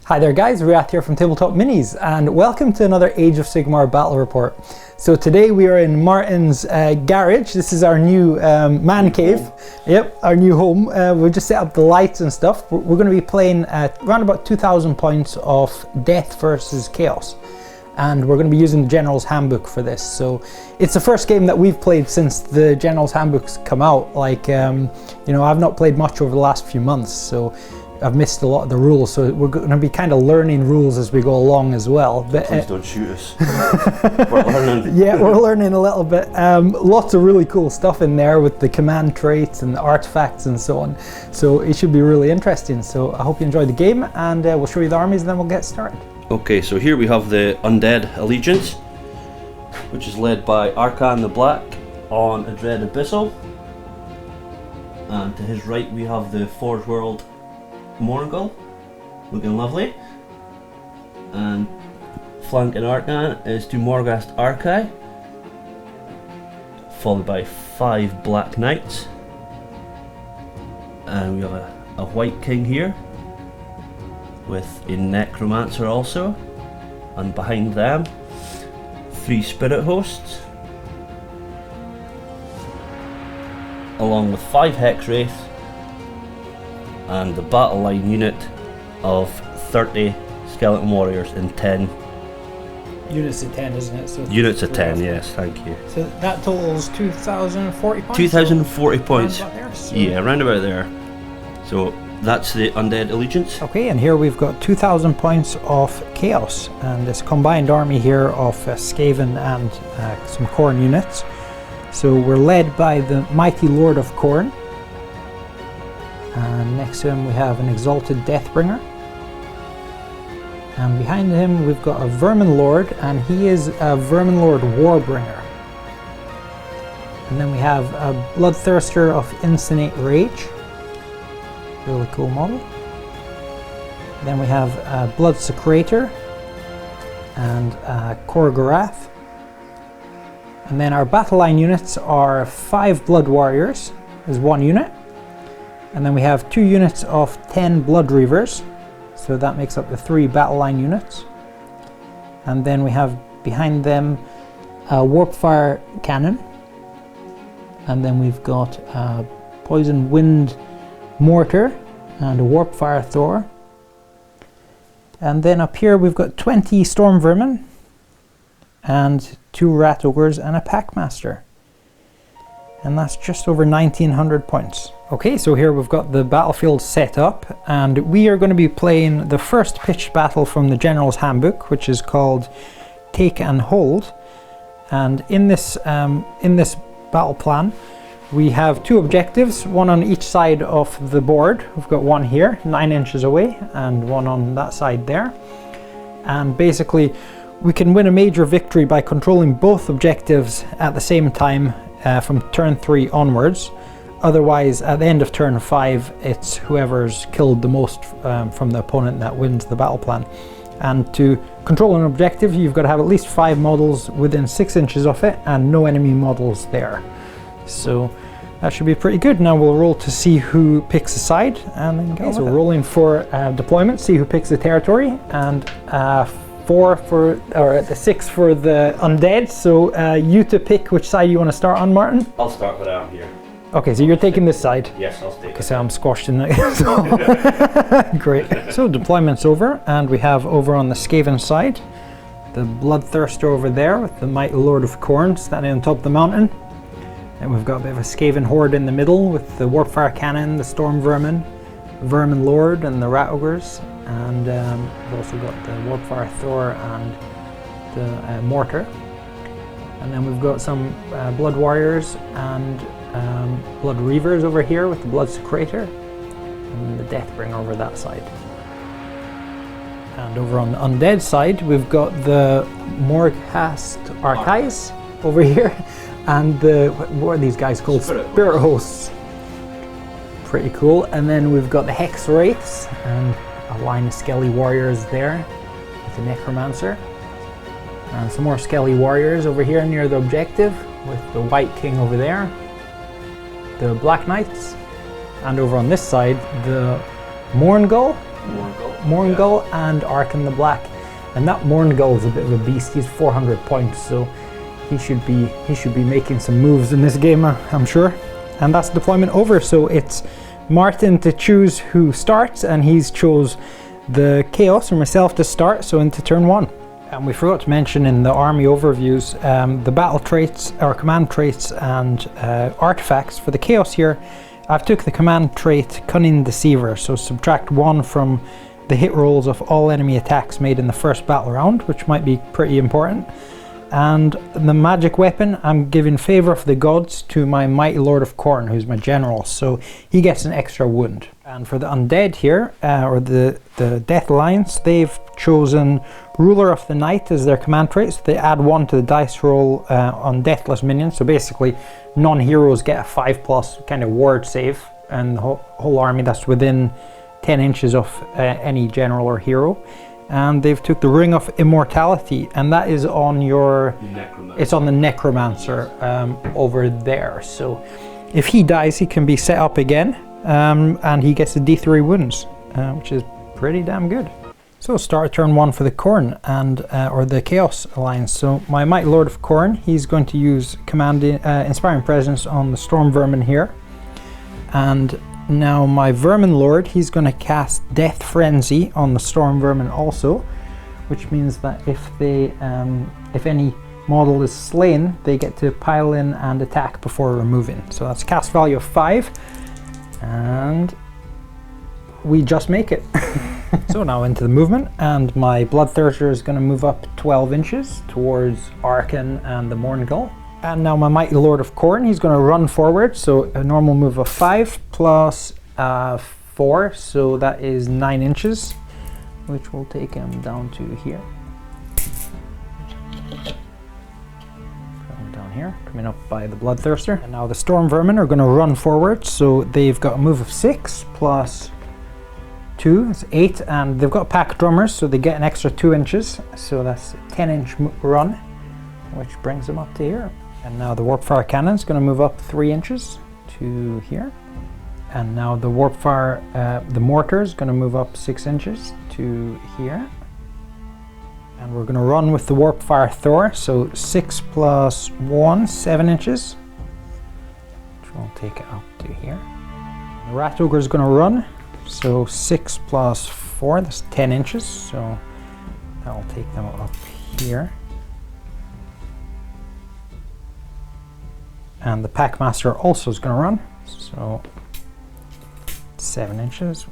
Hi there guys, Riyadh here from Tabletop Minis, and welcome to another Age of Sigmar battle report. So today we are in Martin's garage. This is our new man cave. Yep, our new home. We've just set up the lights and stuff. We're going to be playing at around about 2,000 points of Death versus Chaos. And we're going to be using the General's Handbook for this. So it's the first game that we've played since the General's Handbook's come out. Like, you know, I've not played much over the last few months, so I've missed a lot of the rules, so we're going to be kind of learning rules as we go along as well. But please don't shoot us. We're learning. Yeah, we're learning a little bit. Lots of really cool stuff in there with the command traits and the artifacts and so on. So it should be really interesting. So I hope you enjoy the game, and we'll show you the armies and then we'll get started. Okay, so here we have the Undead Allegiance, which is led by Arkan the Black on a Dread Abyssal. And to his right we have the Forge World Morgul, looking lovely, and flanking Arkan is to Morghast Arkai, followed by 5 Black Knights, and we have a White King here with a Necromancer also, and behind them 3 Spirit Hosts, along with 5 Hex Wraiths, and the battle line unit of 30 Skeleton Warriors in 10. Units of 10, isn't it? So Units of 10, yes, thank you. So that totals 2,040 points? 2,040 points. Around about there, so. Yeah, around about there. So that's the Undead Allegiance. Okay, and here we've got 2,000 points of Chaos, and this combined army here of Skaven and some Khorne units. So we're led by the Mighty Lord of Khorne. And next to him we have an Exalted Deathbringer. And behind him we've got a Vermin Lord, and he is a Vermin Lord Warbringer. And then we have a Bloodthirster of Insensate Rage. Really cool model. Then we have a Blood Secretor and a Korgorath. And then our battle line units are 5 Blood Warriors as 1 unit. And then we have 2 units of 10 Blood Reavers, so that makes up the 3 battle line units. And then we have behind them a Warpfire Cannon, and then we've got a Poison Wind Mortar and a Warpfire Thor. And then up here we've got 20 Storm Vermin and 2 Rat Ogres and a Packmaster. And that's just over 1,900 points. Okay, so here we've got the battlefield set up, and we are going to be playing the first pitched battle from the General's Handbook, which is called Take and Hold. And in this battle plan, we have 2 objectives, one on each side of the board. We've got one here, 9 inches away, and one on that side there. And basically, we can win a major victory by controlling both objectives at the same time from turn 3 onwards. Otherwise, at the end of turn 5, it's whoever's killed the most from the opponent that wins the battle plan. And to control an objective, you've got to have at least 5 models within 6 inches of it and no enemy models there. So that should be pretty good. Now we'll roll to see who picks a side, and then okay, so we're rolling for deployment, see who picks the territory, and 4 for, or 6 for the undead. So you to pick which side you want to start on, Martin. I'll start with that here. Okay, so you're taking this side. Yes, I'll take it. So I'm squashed in that. Great. So deployment's over, and we have over on the Skaven side the Bloodthirster over there with the Mighty Lord of Khorne standing on top of the mountain. And we've got a bit of a Skaven horde in the middle with the Warpfire Cannon, the Storm Vermin, Vermin Lord, and the Rat Ogres. And we've also got the Warpfire Thor and the Mortar. And then we've got some Blood Warriors and Blood Reavers over here with the Blood Secretor, and the Deathbringer over that side. And over on the undead side, we've got the Morghast Archais over here, and the, what are these guys called? Spirit Hosts. Pretty cool. And then we've got the Hex Wraiths and a line of Skelly Warriors there with the Necromancer. And some more Skelly Warriors over here near the objective with the White King over there, the Black Knights, and over on this side the Morgul Morngull and Arkan the Black. And that Morngull is a bit of a beast. He's 400 points, so he should be making some moves in this game, I'm sure. And that's deployment over. So it's Martin to choose who starts, and he's chose the Chaos or myself to start, so into turn 1. And we forgot to mention in the army overviews the battle traits, or command traits, and artifacts. For the Chaos here, I've took the command trait Cunning Deceiver, so subtract 1 from the hit rolls of all enemy attacks made in the first battle round, which might be pretty important. And the magic weapon, I'm giving Favor of the Gods to my Mighty Lord of Khorne, who's my general, so he gets an extra wound. And for the undead here, or the Death Alliance, they've chosen Ruler of the Night as their command trait, so they add 1 to the dice roll on deathless minions, so basically non-heroes get a 5+ kind of ward save, and the whole army that's within 10 inches of any general or hero. And they've took the Ring of Immortality, and that is on your it's on the Necromancer over there. So if he dies, he can be set up again, and he gets the D3 wounds, which is pretty damn good. So start turn 1 for the Khorne and or the Chaos Alliance. So my Mighty Lord of Khorne, he's going to use Inspiring Presence on the Storm Vermin here, and now my Vermin Lord, he's going to cast Death Frenzy on the Storm Vermin also, which means that if any model is slain, they get to pile in and attack before removing. So that's a cast value of 5, and we just make it. So now into the movement, and my Bloodthirster is going to move up 12 inches towards Arkan and the Morngull. And now my Mighty Lord of Khorne, he's going to run forward, so a normal move of 5 plus 4, so that is 9 inches, which will take him down to here. Down here, coming up by the Bloodthirster. And now the Storm Vermin are going to run forward, so they've got a move of 6 plus 2, it's 8, and they've got pack drummers, so they get an extra 2 inches, so that's a 10-inch run, which brings them up to here. And now the Warpfire Cannon is going to move up 3 inches to here. And now the Warpfire, the Mortar is going to move up 6 inches to here. And we're going to run with the Warpfire Thor, so 6 plus 1, 7 inches, which will take it up to here. The Rat Ogre is going to run, so 6 plus 4, that's 10 inches, so that will take them up here. And the Packmaster also is going to run, so 7 inches,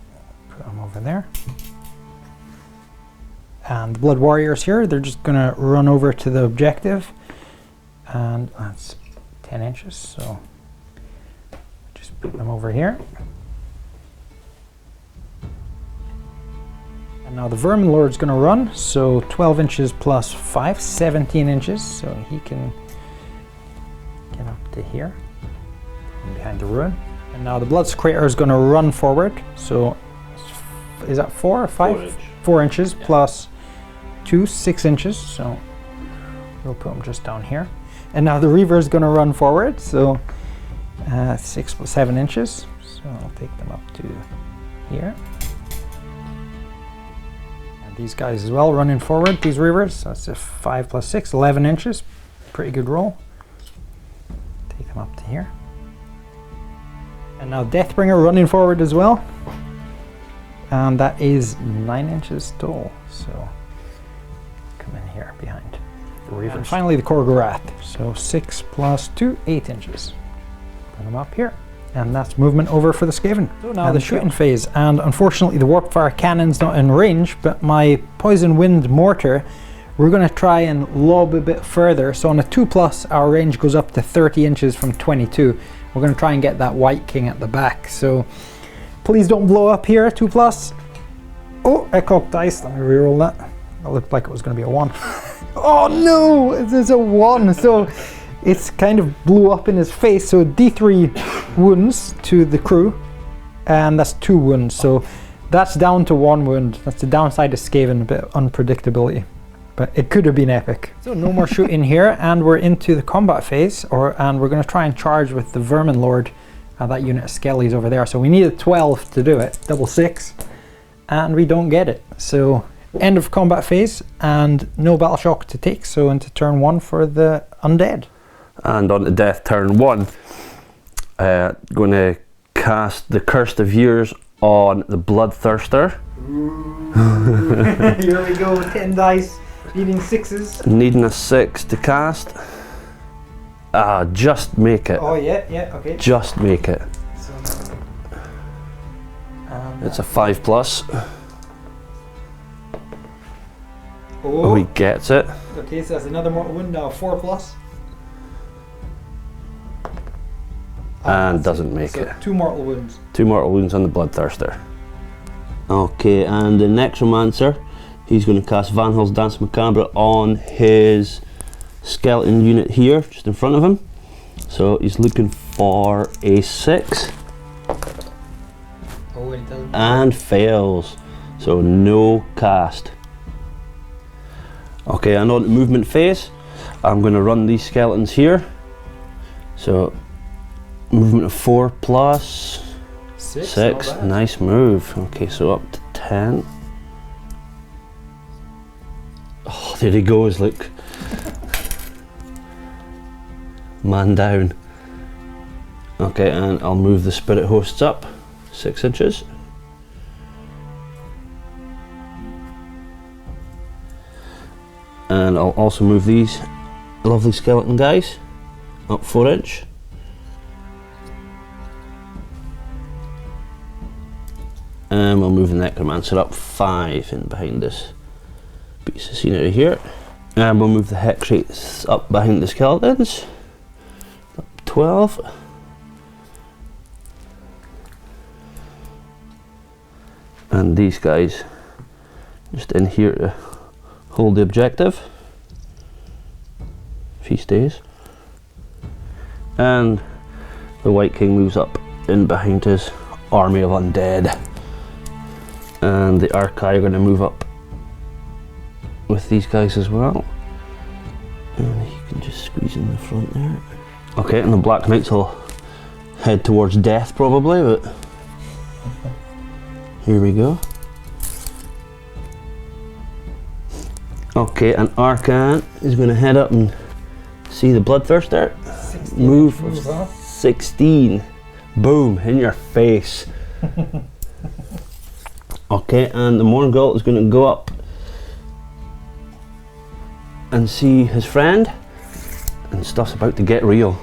put them over there. And the Blood Warriors here, they're just going to run over to the objective, and that's 10 inches, so just put them over here. And now the Vermin Lord's going to run, so 12 inches plus 5, 17 inches, so he can get up to here, behind the ruin. And now the Bloodsecrator is going to run forward, so is that 4 or 5? 4 inches plus 2, 6 inches, so we'll put him just down here. And now the Reaver is going to run forward, so 6 plus 7 inches, so I'll take them up to here. And these guys as well running forward, these Reavers, so that's a 5 plus 6, 11 inches, pretty good roll. Take them up to here. And now Deathbringer running forward as well, and that is 9 inches tall, so come in here behind the Reaver. And finally the Korgorath, so 6 plus 2, 8 inches. Put them up here, and that's movement over for the Skaven. So now the shooting phase, and unfortunately the Warpfire Cannon's not in range, but my Poison Wind Mortar, we're going to try and lob a bit further. So on a 2+, our range goes up to 30 inches from 22. We're going to try and get that White King at the back, so please don't blow up here, 2+. Oh, I cocked dice, let me reroll that. That looked like it was going to be a 1. Oh no, it's a 1, so it's kind of blew up in his face, so D3 wounds to the crew, and that's 2 wounds, so that's down to 1 wound. That's the downside of Skaven, a bit of unpredictability, but it could have been epic. So no more shooting here, and we're into the combat phase, and we're going to try and charge with the Vermin Lord, that unit of Skellies over there. So we need a 12 to do it, double 6, and we don't get it. So end of combat phase and no battle shock to take, so into turn 1 for the undead. And on to death turn 1. Going to cast the Cursed of Years on the Bloodthirster. Here we go, 10 dice, needing 6s. Needing a 6 to cast. Just make it. Oh yeah, okay. Just make it. So, It's a 5+. oh, He gets it. okay, so that's another mortal wound now, 4+. And doesn't make it. 2 mortal wounds. 2 mortal wounds on the Bloodthirster. Okay, and the Necromancer, he's going to cast Van Hul's Dance Macabre on his skeleton unit here, just in front of him. So he's looking for a 6. Oh, and it doesn't. And fails. So no cast. Okay, and on to movement phase, I'm going to run these skeletons here. So movement of 4+. 6, nice move. Okay, so up to 10. Oh, there he goes, look. Man down. Okay, and I'll move the spirit hosts up 6 inches. And I'll also move these lovely skeleton guys up 4 inch. And we'll move the Necromancer up 5 in behind this piece of scenery here. And we'll move the Hex rates up behind the skeletons. Up 12. And these guys just in here to hold the objective if he stays. And the White King moves up in behind his army of undead. And the Archai are going to move up with these guys as well. And you can just squeeze in the front there. Okay, and the Black Knights will head towards death probably, but here we go. Okay, and Arcan is going to head up and see the Bloodthirster. Move of 16. Boom, in your face. Okay, and the Morgul is going to go up and see his friend, and stuff's about to get real.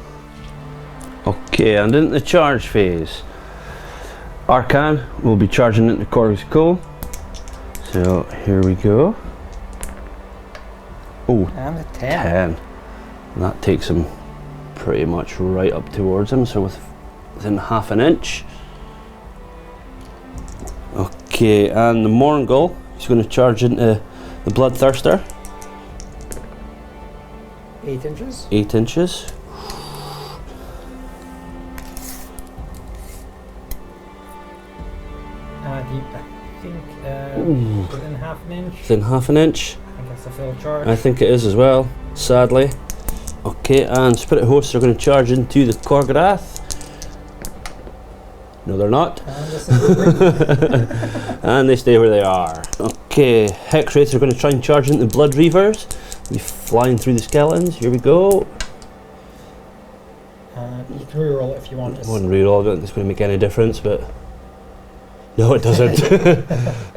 Okay, and in the charge phase, Arcan will be charging into Korg's Coal. So here we go. Oh, And a 10. 10. And that takes him pretty much right up towards him, so within half an inch. Okay, and the Morgul, he's going to charge into the Bloodthirster. 8 inches. 8 inches. I think within half an inch. Within half an inch. I think that's a full charge. I think it is as well, sadly. Okay, and Spirit Hosts are going to charge into the Korgorath. No, they're not. And they stay where they are. Okay, Hex Wraiths are going to try and charge into the Blood Reavers. Be flying through the skeletons. Here we go. You can reroll if you want to. One reroll, I don't think it's going to make any difference, but no, it doesn't.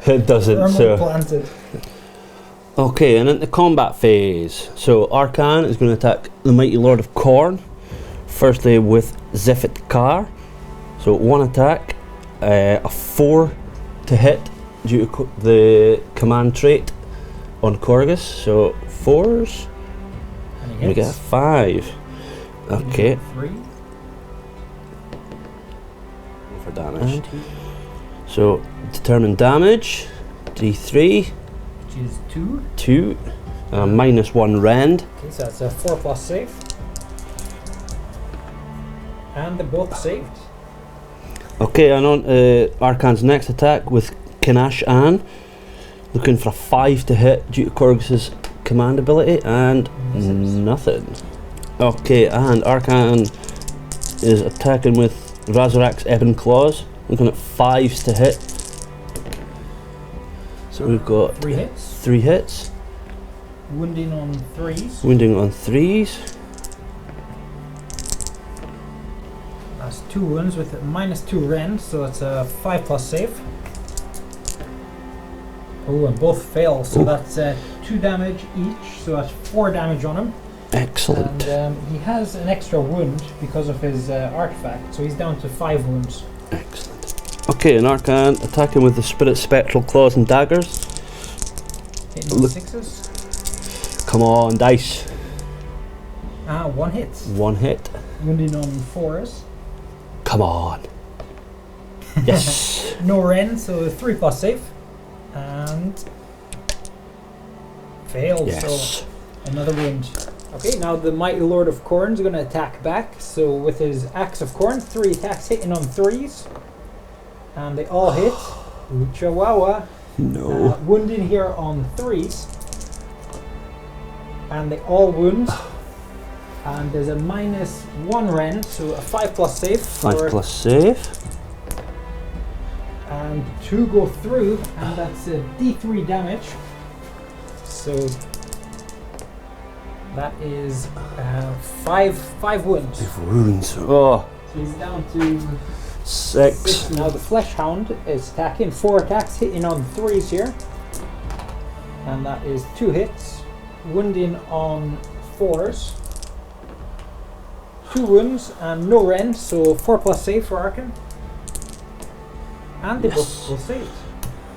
It doesn't. So. Planted. Okay, and in the combat phase, so Arcan is going to attack the Mighty Lord of Khorne. Firstly with Zephyt Kar. So 1 attack, a 4 to hit due to the command trait on Korgus. So 4s. And we get a 5. Okay. 3. For damage. So determine damage. D3. Which is 2. 2. -1 rend. Okay, so that's a 4+ save. And they're both saved. Okay, and on Arcan's next attack with Kinash An. Looking for a 5 to hit due to Korgus's command ability, and nothing. Okay, and Arcan is attacking with Razorak's Ebon Claws. Looking at 5s to hit. So we've got 3 hits. 3 hits. Wounding on 3s. Wounding on 3s. That's 2 wounds with a -2 rend, so it's a 5+ save. Oh, and both fail, so that's 2 damage each, so that's 4 damage on him. Excellent. And he has an extra wound because of his artifact, so he's down to 5 wounds. Excellent. Okay, an Arcan attacking with the Spirit Spectral Claws and Daggers. Hitting on 6s. Come on, dice. 1 hit. 1 hit. Wounding on 4s. Come on. Yes. No rend, so 3+ save. And failed, Yes. so another wound. Okay, now the Mighty Lord of Khorne is going to attack back. So with his Axe of Khorne, 3 attacks hitting on 3s. And they all hit. Chihuahua. No. Wounding here on 3s. And they all wound. And there's a -1 rend, so a 5+ save. 5+ save. And 2 go through, and that's a D3 damage. So that is 5 wounds. 5 wounds. Oh, So he's down to 6. Now the Flesh Hound is attacking. 4 attacks hitting on 3s here. And that is 2 hits. Wounding on 4s. 2 wounds and no rend, so 4+ save for Arkan. And they both saved.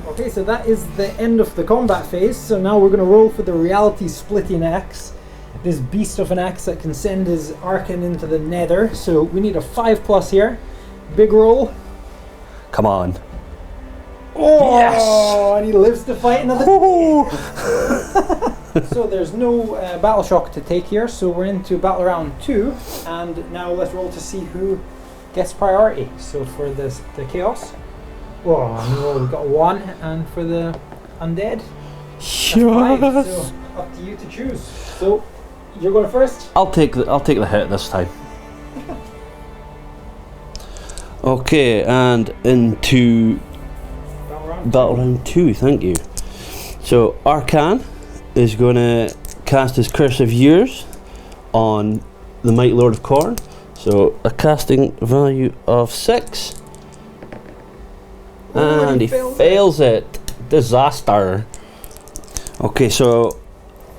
Okay, so that is the end of the combat phase. So now we're going to roll for the reality splitting axe. This beast of an axe that can send his Arkan into the nether. So we need a 5+ here. Big roll. Come on. Oh, Yes! and he lives to fight another day. So there's no battle shock to take here. So we're into battle round 2. And now let's roll to see who gets priority. So for this, the chaos. Oh, no, we've got 1, and for the undead, 5. So up to you to choose. So you're going first. I'll take the hit this time. Okay, and into battle round 2. Thank you. So Arcan is going to cast his Curse of Years on the Mighty Lord of Khorne. So a casting value of 6. And he fails it. Disaster. Okay, so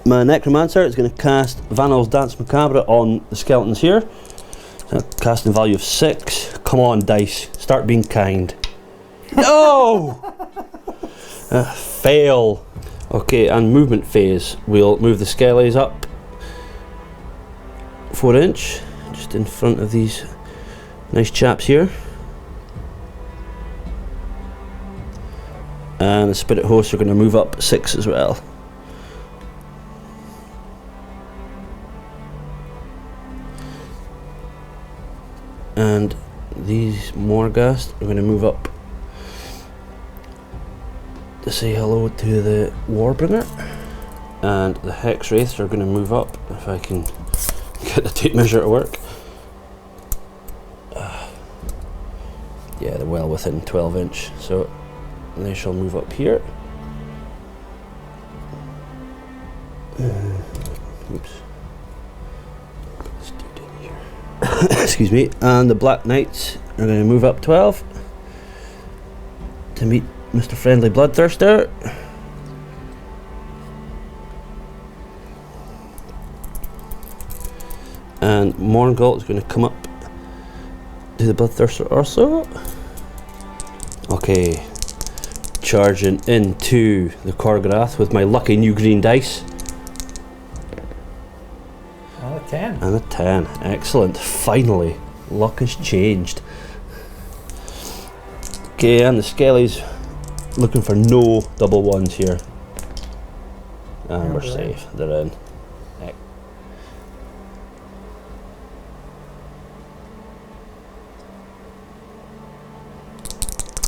my Necromancer is going to cast Vanel's Dance Macabre on the skeletons here. So casting value of 6. Come on, dice. Start being kind. No! Fail. Okay, and movement phase. We'll move the skellies up 4 inch, just in front of these nice chaps here. And the spirit hosts are going to move up 6 as well. And these Morghast are going to move up to say hello to the Warbringer. And the Hex Wraiths are going to move up, if I can get the tape measure to work. Yeah, they're well within 12 inch, so they shall move up here. Oops. Let's do it in here. Excuse me. And the Black Knights are going to move up 12 to meet Mr. Friendly Bloodthirster. And Morngult is going to come up to the Bloodthirster also. Okay. Charging into the Korgorath with my lucky new green dice. And a 10. And a 10. Excellent. Finally. Luck has changed. Okay, and the Skellies looking for no double ones here. And we're safe. They're in.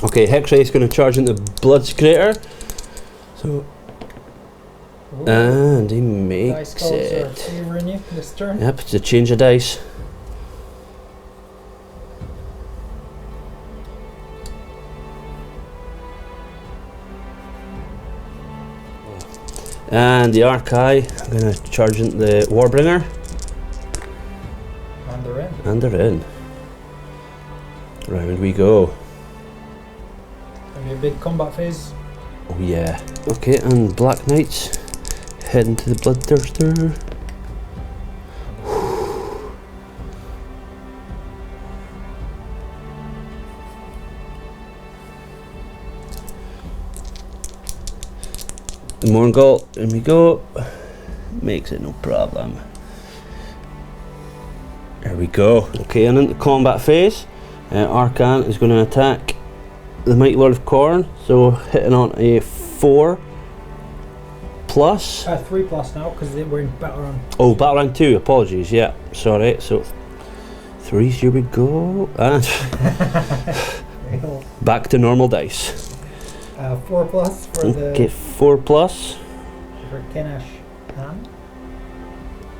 Okay, Hexray is going to charge into Bloodscrater. So, Ooh. and he Dice makes gods are it. favouring you this turn. Yep, it's a change of dice. And the Archive, I'm going to charge into the Warbringer. And they're in. And they're in. Round we go. Gonna be a big combat phase. Oh yeah. Okay, and Black Knights heading to the Bloodthirster. The Mongol, in we go. Makes it no problem. There we go. Okay, and into combat phase. Arcan is going to attack the Mighty Lord of Khorne, so hitting on a 4 plus. 3 plus now because we're in battle round. Oh, battle round 2. Apologies. Yeah, sorry. So 3s. Here we go. And back to normal dice. 4 plus for okay, 4 plus. For Kenesh Han.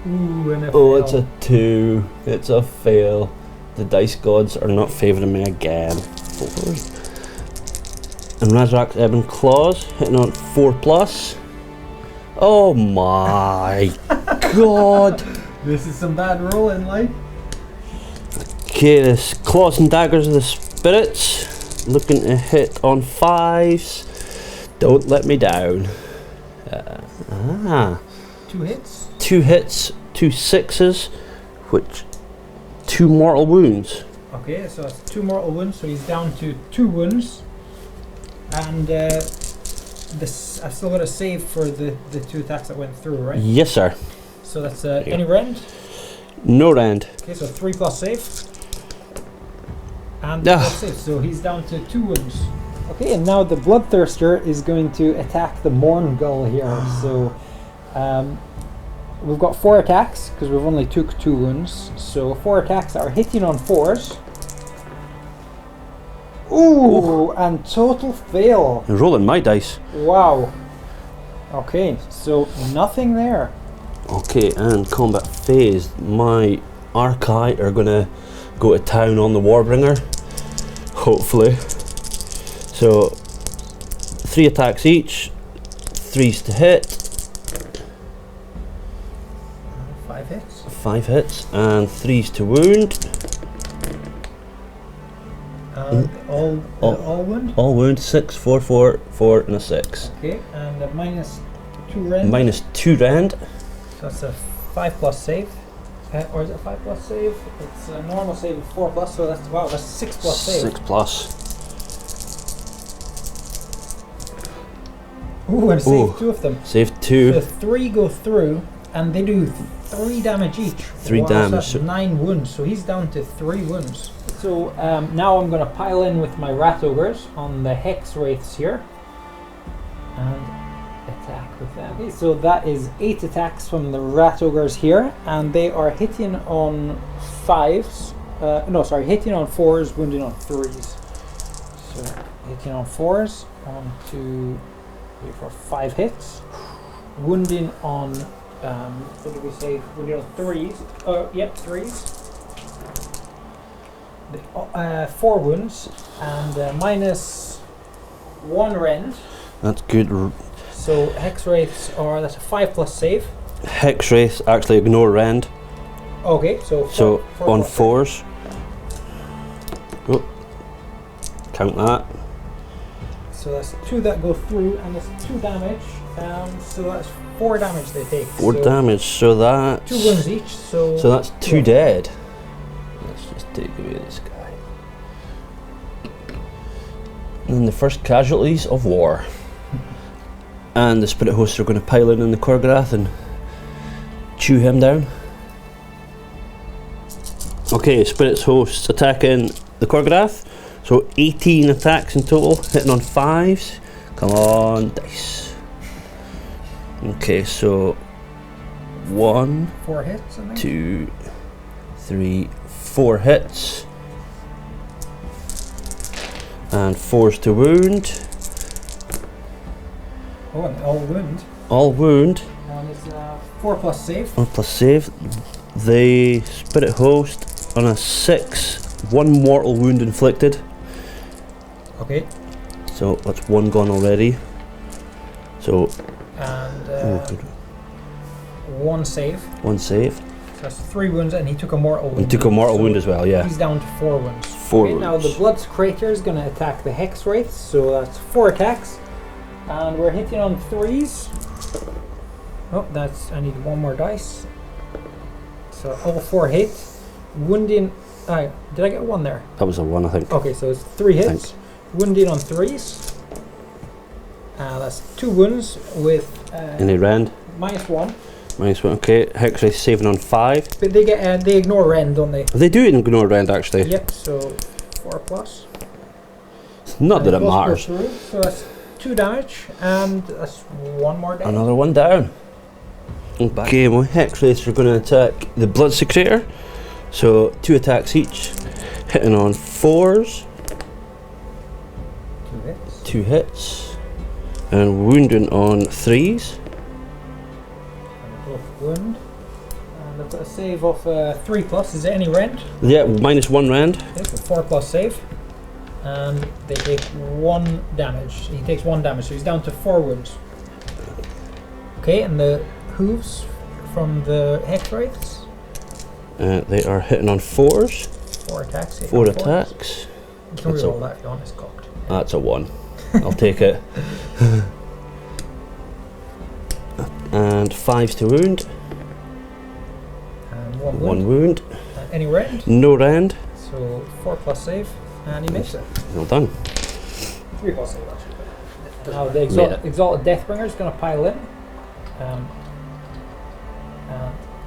Ooh, and a Oh, fail. it's a 2. It's a fail. The dice gods are not favouring me again. 4. And Razrak's Ebon Claws hitting on 4 plus. Oh my god! This is some bad rolling, like. Okay, this Claws and Daggers of the Spirits looking to hit on 5s. Don't let me down. 2 hits. 2 hits, 2 6s, which 2 mortal wounds. Okay, so that's 2 mortal wounds, so he's down to 2 wounds. And this, I've still got a save for the 2 attacks that went through, right? Yes, sir. So that's any rend. No rend. Okay, so 3 plus save. And Ah. plus save, so he's down to 2 wounds. Okay, and now the Bloodthirster is going to attack the Morngull here. So we've got 4 attacks because we've only took 2 wounds. So 4 attacks are hitting on 4s. Ooh, and total fail. I'm rolling my dice. Wow. Okay, so nothing there. Okay, and combat phase. My Archive are gonna go to town on the Warbringer. Hopefully. So 3 attacks each. 3s to hit. 5 hits. 5 hits and 3s to wound. All wound. All wound. 6, 4, 4, 4, and a 6. Okay, and minus 2 rend. Minus 2 rend. So that's a 5 plus save. Or is it 5 plus save? It's a normal save of 4 plus, so that's, wow, that's 6 plus save. 6 plus. Ooh, and Ooh. save 2 of them. Save 2. So 3 go through, and they do 3 damage each. 3 wow, damage. So that's 9 wounds, so he's down to 3 wounds. So now I'm going to pile in with my Rat Ogres on the Hex Wraiths here. And attack with them. Okay, so that is 8 attacks from the Rat Ogres here, and they are hitting on 5s. No, sorry, hitting on 4s, wounding on 3s. So hitting on 4s, 1, 2, 3, 4, 5 hits. Wounding on, what did we say? Wounding on 3s. Yep, 3s. 4 wounds and minus 1 rend. That's good. So Hex Wraiths are, that's a 5 plus save. Hex Wraiths actually ignore rend. Okay, so So on plus 4s. Oh, count that. So that's 2 that go through, and it's 2 damage. So that's 4 damage they take. 4 so damage, so that's 2 wounds each. So that's 2 yeah. dead. Let's just take away this guy. And the first casualties of war. And the Spirit Hosts are going to pile in the Korgorath and chew him down. Okay, Spirit Hosts attacking the Korgorath. So 18 attacks in total, hitting on 5s. Come on, dice. Okay, so 1, 4 hits, I think. 2, 3, 4 hits. And 4s to wound. Oh, and all wound. All wound. And it's 4 plus save. 1 plus save. The Spirit Host on a 6, 1 mortal wound inflicted. Okay. So that's 1 gone already. So and good. 1 save. 1 save. So that's 3 wounds, and he took a mortal wound. He took a mortal So wound as well, yeah. He's down to 4 wounds. 4 wounds. Now the Blood's Crater is going to attack the Hex Wraiths, so that's 4 attacks. And we're hitting on 3s. Oh, I need 1 more dice. So all 4 hit. Wounding. Did I get 1 there? That was a 1, I think. Okay, so it's 3 hits. Wounding on 3s. That's 2 wounds with. Any rend? -1. -1. Okay. Hex Wraith saving on 5. But they get they ignore rend, don't they? They do ignore rend actually. Yep. So 4 plus. Not that it Plus go matters. through, so that's 2 damage, and that's 1 more down. Another 1 down. Okay, well, Hex Wraiths are going to attack the Blood Secretor. So 2 attacks each, hitting on 4s. 2 hits. 2 hits, and wounding on 3s. And both wound. And I've got a save of 3 plus. Is there any rend? Yeah, -1 rend. Okay, so 4 plus save. And they take 1 damage. He takes 1 damage, so he's down to 4 wounds. Okay, and the hooves from the Hex Wraiths. They are hitting on 4s. 4 attacks. 4 attacks. You can That's reroll that if you want, it's cocked. That's a 1. I'll take it. And 5s to wound. And 1 wound. 1 wound. Any rend? No rend. So 4 plus save, and he makes it. Well done. 3 plus save actually. Now the Exalted Deathbringer is going to pile in.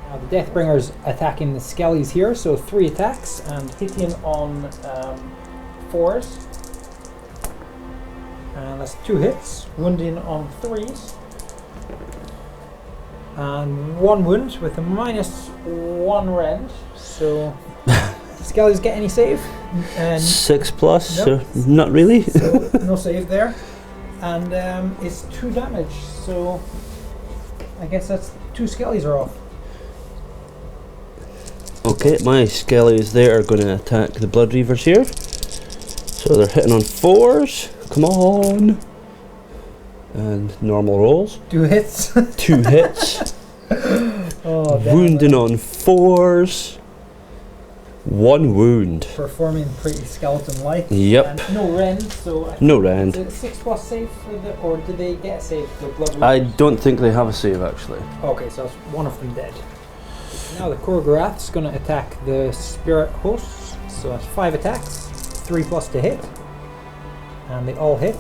Now the Deathbringer's attacking the Skellies here, so 3 attacks and hitting on 4s. And that's 2 hits, wounding on 3s. And 1 wound with a -1 rend. So Skellies get any save? And 6 plus, Nope. so not really. so no save there. And it's 2 damage, so I guess that's 2 Skellies are off. Okay, my Skellies there are going to attack the Blood Reavers here. So they're hitting on 4s. Come on. And normal rolls. 2 hits. 2 hits. Oh, damn. Wounding on 4s. 1 wound. Performing pretty skeleton-like. Yep. And no rend, so No rend. is it 6 plus save for the, or do they get a save for Blood I Reavers? don't think they have a save actually. Okay, so that's 1 of them dead. Now the Korgorath's going to attack the Spirit Hosts, so that's 5 attacks, 3 plus to hit, and they all hit.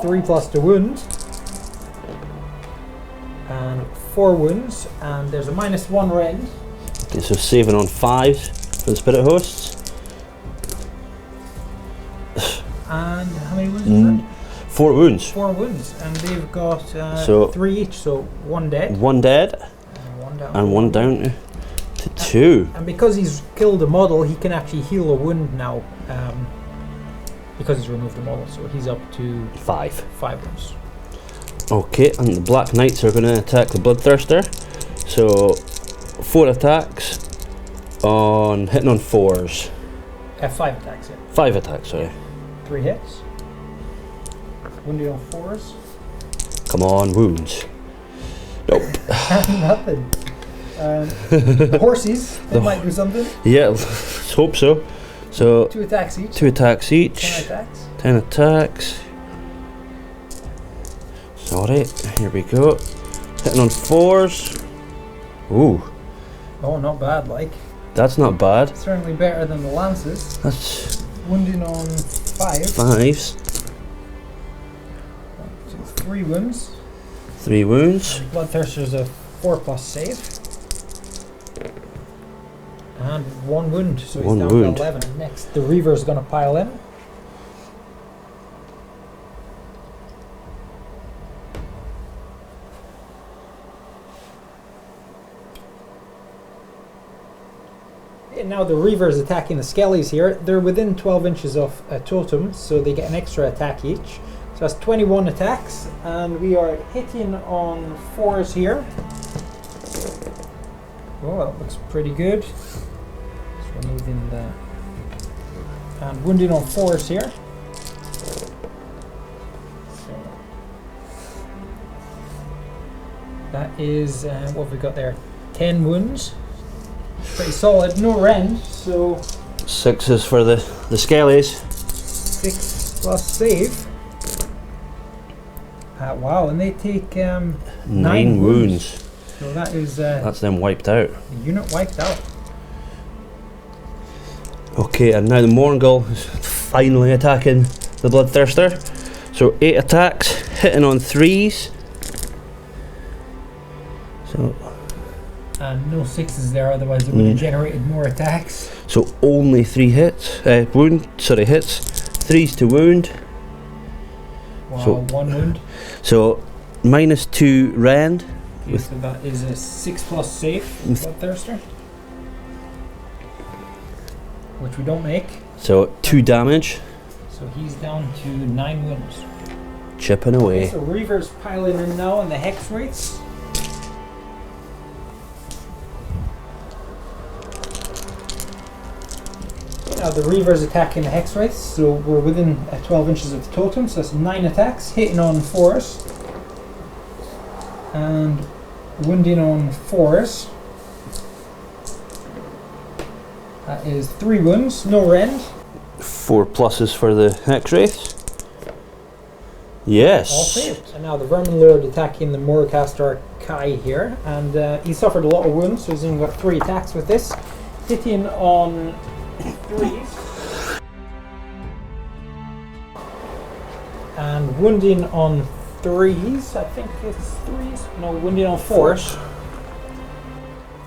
3 plus to wound, and 4 wounds, and there's a -1 rend. Okay, so saving on 5s for the Spirit Hosts. And how many wounds is that? 4 wounds. 4 wounds, and they've got So 3 each, so 1 dead. 1 dead And 1 down. and 1 down to 2. And because he's killed a model, he can actually heal a wound now. Because he's removed the model, so he's up to 5. 5 wounds. Okay, and the Black Knights are going to attack the Bloodthirster. So 4 attacks on hitting on 4s. 5 attacks, yeah. 5 attacks, sorry. 3 hits. Wounded on 4s. Come on, wounds. Nope. Nothing. The horses, they might do something. Yeah, let's hope so. So 2 attacks each. 2 attacks each. 10 attacks. 10 attacks. Sorry, here we go. Hitting on 4s. Ooh, Oh, not bad, like. that's not bad. Certainly better than the lances. That's Wounding on 5. 5s. So 3 wounds. 3 wounds. Bloodthirster's a 4 plus save. And 1 wound, so he's 1 down wound. to 11. Next, the Reaver's going to pile in. And now the Reaver is attacking the Skellies here. They're within 12 inches of a totem, so they get an extra attack each. So that's 21 attacks, and we are hitting on 4s here. Oh, that looks pretty good. Just removing the... And wounding on 4s here. So That is, what have we got there? 10 wounds. Pretty solid, no rend, so 6 is for the skellies. 6 plus save. Wow, and they take 9 wounds. So that is that's them wiped out. the unit wiped out. Okay, and now the Morgul is finally attacking the Bloodthirster. So 8 attacks, hitting on 3s. So And no 6s there, otherwise it would have generated more attacks. so only 3 hits. Hits. 3s to wound. Wow, So- 1 wound. So -2 rend. Okay, so that is a 6 plus save, Bloodthirster. Which we don't make. So 2 damage. So he's down to 9 wounds. Chipping away. So Reaver's piling in now in the hex rates. Now the Reaver's attacking the hex rates, so we're within 12 inches of the totem, so that's 9 attacks, hitting on 4s. And wounding on 4s. That is 3 wounds, no rend. 4 pluses for the Hex Wraiths. Yes. All saved. And now the Vermin Lord attacking the Moorcaster Kai here, and he suffered a lot of wounds, so he's only got 3 attacks with this. Hitting on 3s. And wounding on 3s, I think it's 3s. No, wounding on 4s.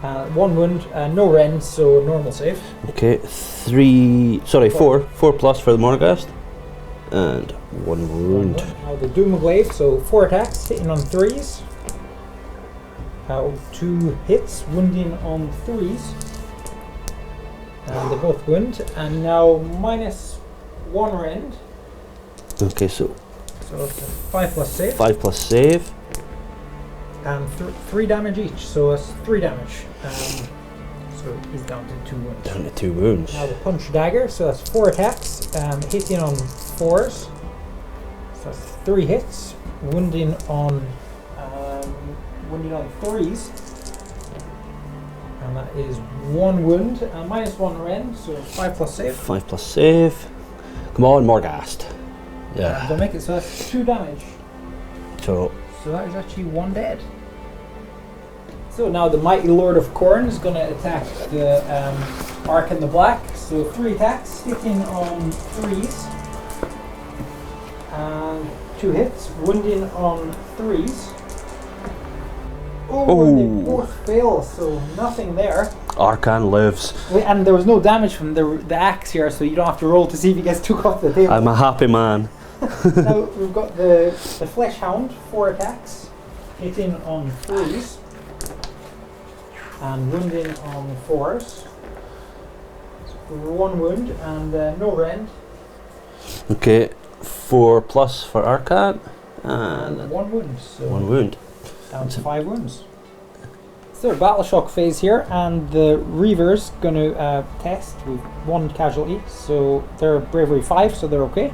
1 wound, no rend, so normal save. Okay, 4 plus for the Morghast. And 1 wound. Now the Doomglaive, so 4 attacks, hitting on 3s. 2 hits, wounding on 3s. And they both wound. And now -1 rend. Okay, so it's a 5 plus save. 5 plus save. And 3 damage each, so that's 3 damage. So he's down to 2 wounds. Down to 2 wounds. Now the Punch Dagger, so that's 4 attacks, hitting on 4s. So that's 3 hits, wounding on 3s. And that is 1 wound, and -1 rend, so 5 plus save. 5 plus save. Come on, Morghast. Yeah. They'll make it, so that's 2 damage. So So that is actually 1 dead. So now the Mighty Lord of Khorne is going to attack the Ark in the Black. So 3 attacks, hitting on 3s. And 2 hits, wounding on 3s. Oh, and they both fail, so nothing there. Arkan lives. And there was no damage from the axe here, so you don't have to roll to see if he gets took off the table. I'm a happy man. Now we've got the Flesh Hound, 4 attacks, hitting on 3s. And wounding on 4s. 1 wound and no rend. Okay, 4 plus for Arkan. And 1 wound. So 1 wound. down to 5 wounds. So Battle Shock phase here, and the Reaver's going to test with 1 casualty. So they're Bravery 5, so they're okay.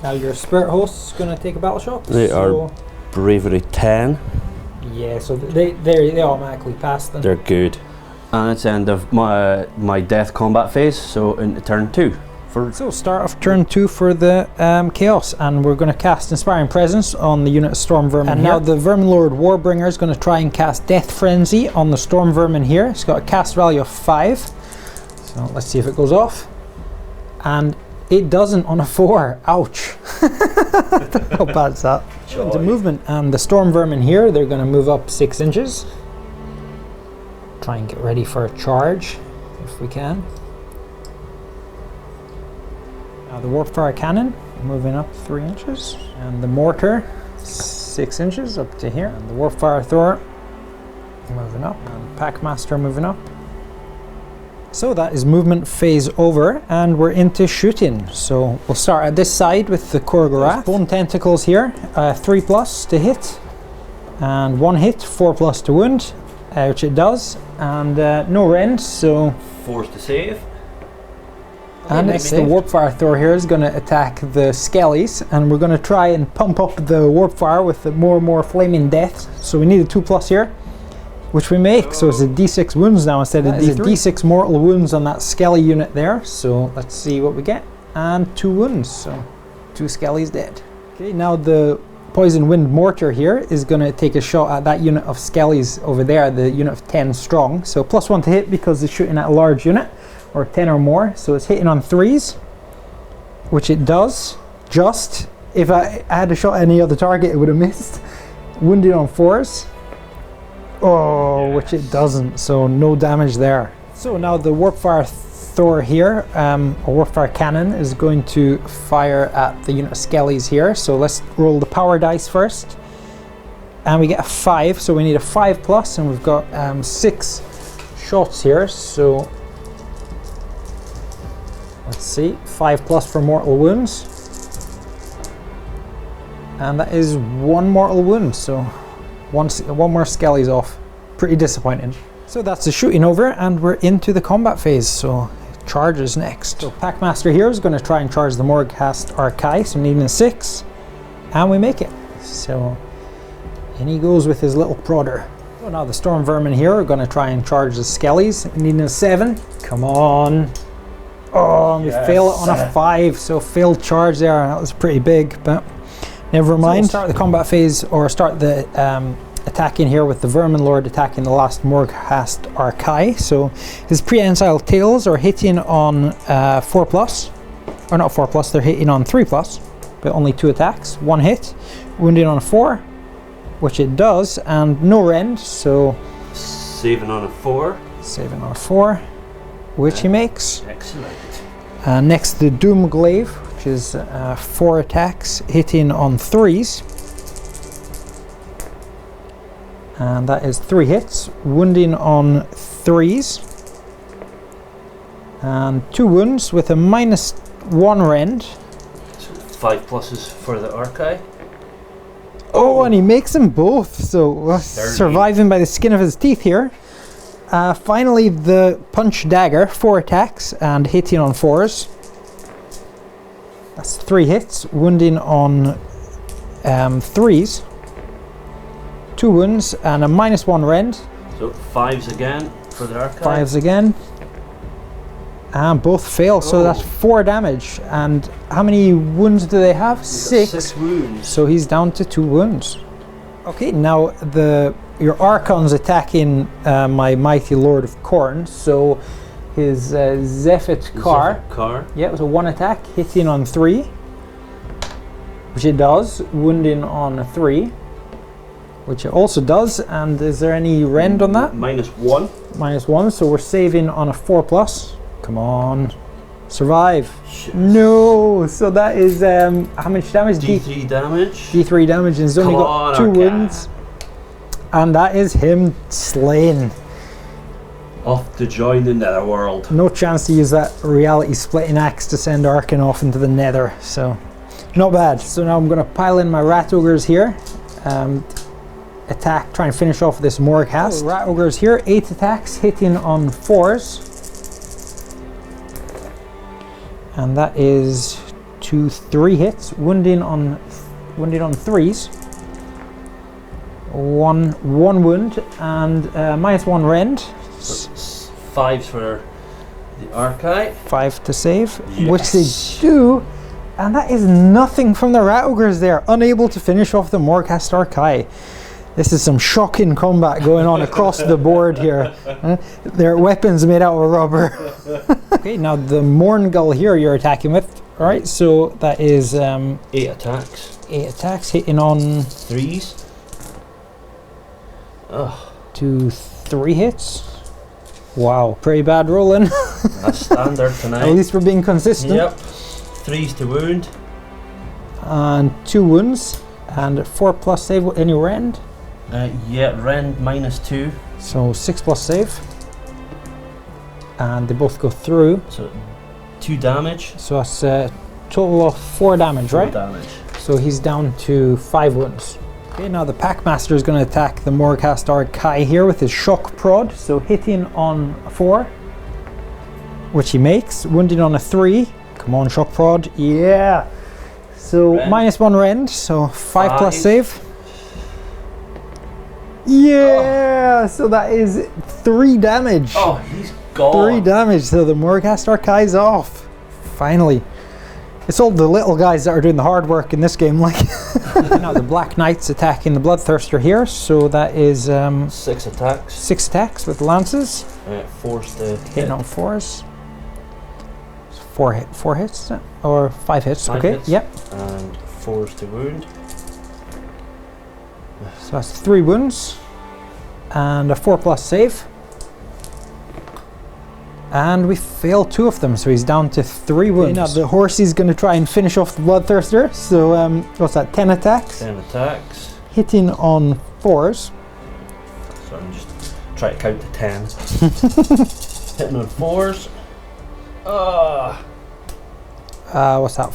Now your Spirit Host's going to take a Battle Shock. They are Bravery 10. Yeah, so they automatically pass them. They're good. And it's the end of my death combat phase, so into turn 2. So start of turn 2 for the Chaos, and we're going to cast Inspiring Presence on the unit Storm Vermin. And now the Vermin Lord Warbringer is going to try and cast Death Frenzy on the Storm Vermin here. It's got a cast value of 5. So let's see if it goes off. And it doesn't on a 4. Ouch. How bad is that? Into movement, and the Storm Vermin here, they're going to move up 6 inches. Try and get ready for a charge if we can. Now the Warpfire Cannon moving up 3 inches, and the Mortar 6 inches up to here, and the Warpfire Thrower moving up, and Packmaster moving up. So that is movement phase over, and we're into shooting. So we'll start at this side with the Korgorath. Bone Tentacles here, 3 plus to hit, and 1 hit, 4 plus to wound, which it does, and no rend, so 4 to save. And next, the Warpfire Thor here is going to attack the Skellies, and we're going to try and pump up the Warpfire with more and more flaming deaths. So we need a 2+ here, which we make. So it's a D6 wounds now instead of D3. D6 mortal wounds on that Skelly unit there. So let's see what we get. And 2 wounds, so 2 Skellies dead. Okay, now the Poison Wind Mortar here is going to take a shot at that unit of Skellies over there, the unit of 10 strong. So +1 to hit because it's shooting at a large unit, or 10 or more. So it's hitting on 3s, which it does. Just, if I had a shot at any other target, it would have missed. Wounded on 4s. Oh, yes. Which it doesn't, so no damage there. So now the Warpfire Thor here, a Warpfire Cannon, is going to fire at the unit of Skellies here. So let's roll the power dice first. And we get a 5, so we need a 5+, and we've got 6 shots here. So let's see, 5+ for mortal wounds. And that is 1 mortal wound, so one more Skellies off. Pretty disappointing. So that's the shooting over, and we're into the combat phase. So charges next. So Packmaster here is going to try and charge the Morghast Archai, so needing a 6, and we make it. So in he goes with his little prodder. So now the Storm Vermin here are going to try and charge the Skellies, needing a 7. Come on. Oh, and we fail it on a 5, so failed charge there. That was pretty big, but never mind. So we'll start the combat phase, or start the attacking here with the Vermin Lord attacking the last Morghast Archai. So his prehensile tails are hitting on 4+, or not 4+, they're hitting on 3+, but only 2 attacks, 1 hit, wounding on a 4, which it does, and no rend, so saving on a 4. Saving on a 4, which he makes. Excellent. Next, the Doomglaive, which is 4 attacks, hitting on 3s. And that is 3 hits, wounding on 3s. And 2 wounds with a -1 rend. So 5+ for the Archai. Oh, and he makes them both, so surviving by the skin of his teeth here. Finally, the Punch Dagger, 4 attacks and hitting on 4s. That's 3 hits, wounding on 3s. 2 wounds and a -1 rend. So 5s again for the Archai. 5s again. And both fail, so that's 4 damage. And how many wounds do they have? 6. 6 wounds. So he's down to 2 wounds. Okay, now your Archon's attacking my Mighty Lord of Khorne. So his Zephyt Car. Yeah, it was a 1 attack, hitting on 3. Which it does, wounding on a 3. Which it also does, and is there any rend on that? -1. -1, so we're saving on a 4+. Come on. Survive. Shit. No! So that is, how much damage? D3 damage. D3 damage, and he's only got 2 wounds. And that is him slain. Off to join the Netherworld. No chance to use that reality splitting axe to send Arkan off into the Nether, so not bad. So now I'm going to pile in my Rat Ogres here. Attack, try and finish off this Morghast. So Rat Ogres here, 8 attacks, hitting on 4s. And that is 3 hits, wounding on 3s. One wound and -1 rend. So 5s for the Archai. 5 to save, yes. Which they do. And that is nothing from the Rat Ogres there, unable to finish off the Morghast Archai. This is some shocking combat going on across the board here. Their weapons made out of rubber. Okay, now the Mourngull here you're attacking with. Alright, so that is 8 attacks. 8 attacks, hitting on 3s. Ugh. 3 hits. Wow, pretty bad rolling. That's standard tonight. At least we're being consistent. Yep. 3s to wound. And 2 wounds. And 4+ save with any rend. Yeah, rend -2. So 6+ save. And they both go through. So 2 damage. So that's a total of 4 damage, right? 4 damage. So he's down to 5 wounds. Okay, now the Packmaster is going to attack the Morghast Archai here with his Shock Prod. So hitting on 4. which he makes. Wounding on a 3. Come on, shock prod. Yeah. So Rend. -1 rend, so 5 plus save. Yeah, so that is 3 damage. Oh, he's gone. 3 damage, so the Morghast Archive's off. Finally. It's all the little guys that are doing the hard work in this game, like. Now the Black Knights attacking the Bloodthirster here, so that is 6 attacks. 6 attacks with lances. Forced to Hitting on 4s. 4 hits, is it? Or 5 hits, 5 okay, hits. yep. And forced to wound. So that's 3 wounds. And a 4 plus save. And we failed 2 of them, so he's down to 3 wounds. Now the horsey's going to try and finish off the Bloodthirster. So what's that? 10 attacks. 10 attacks. Hitting on 4s. So I'm just trying to count to 10. Hitting on 4s. What's that?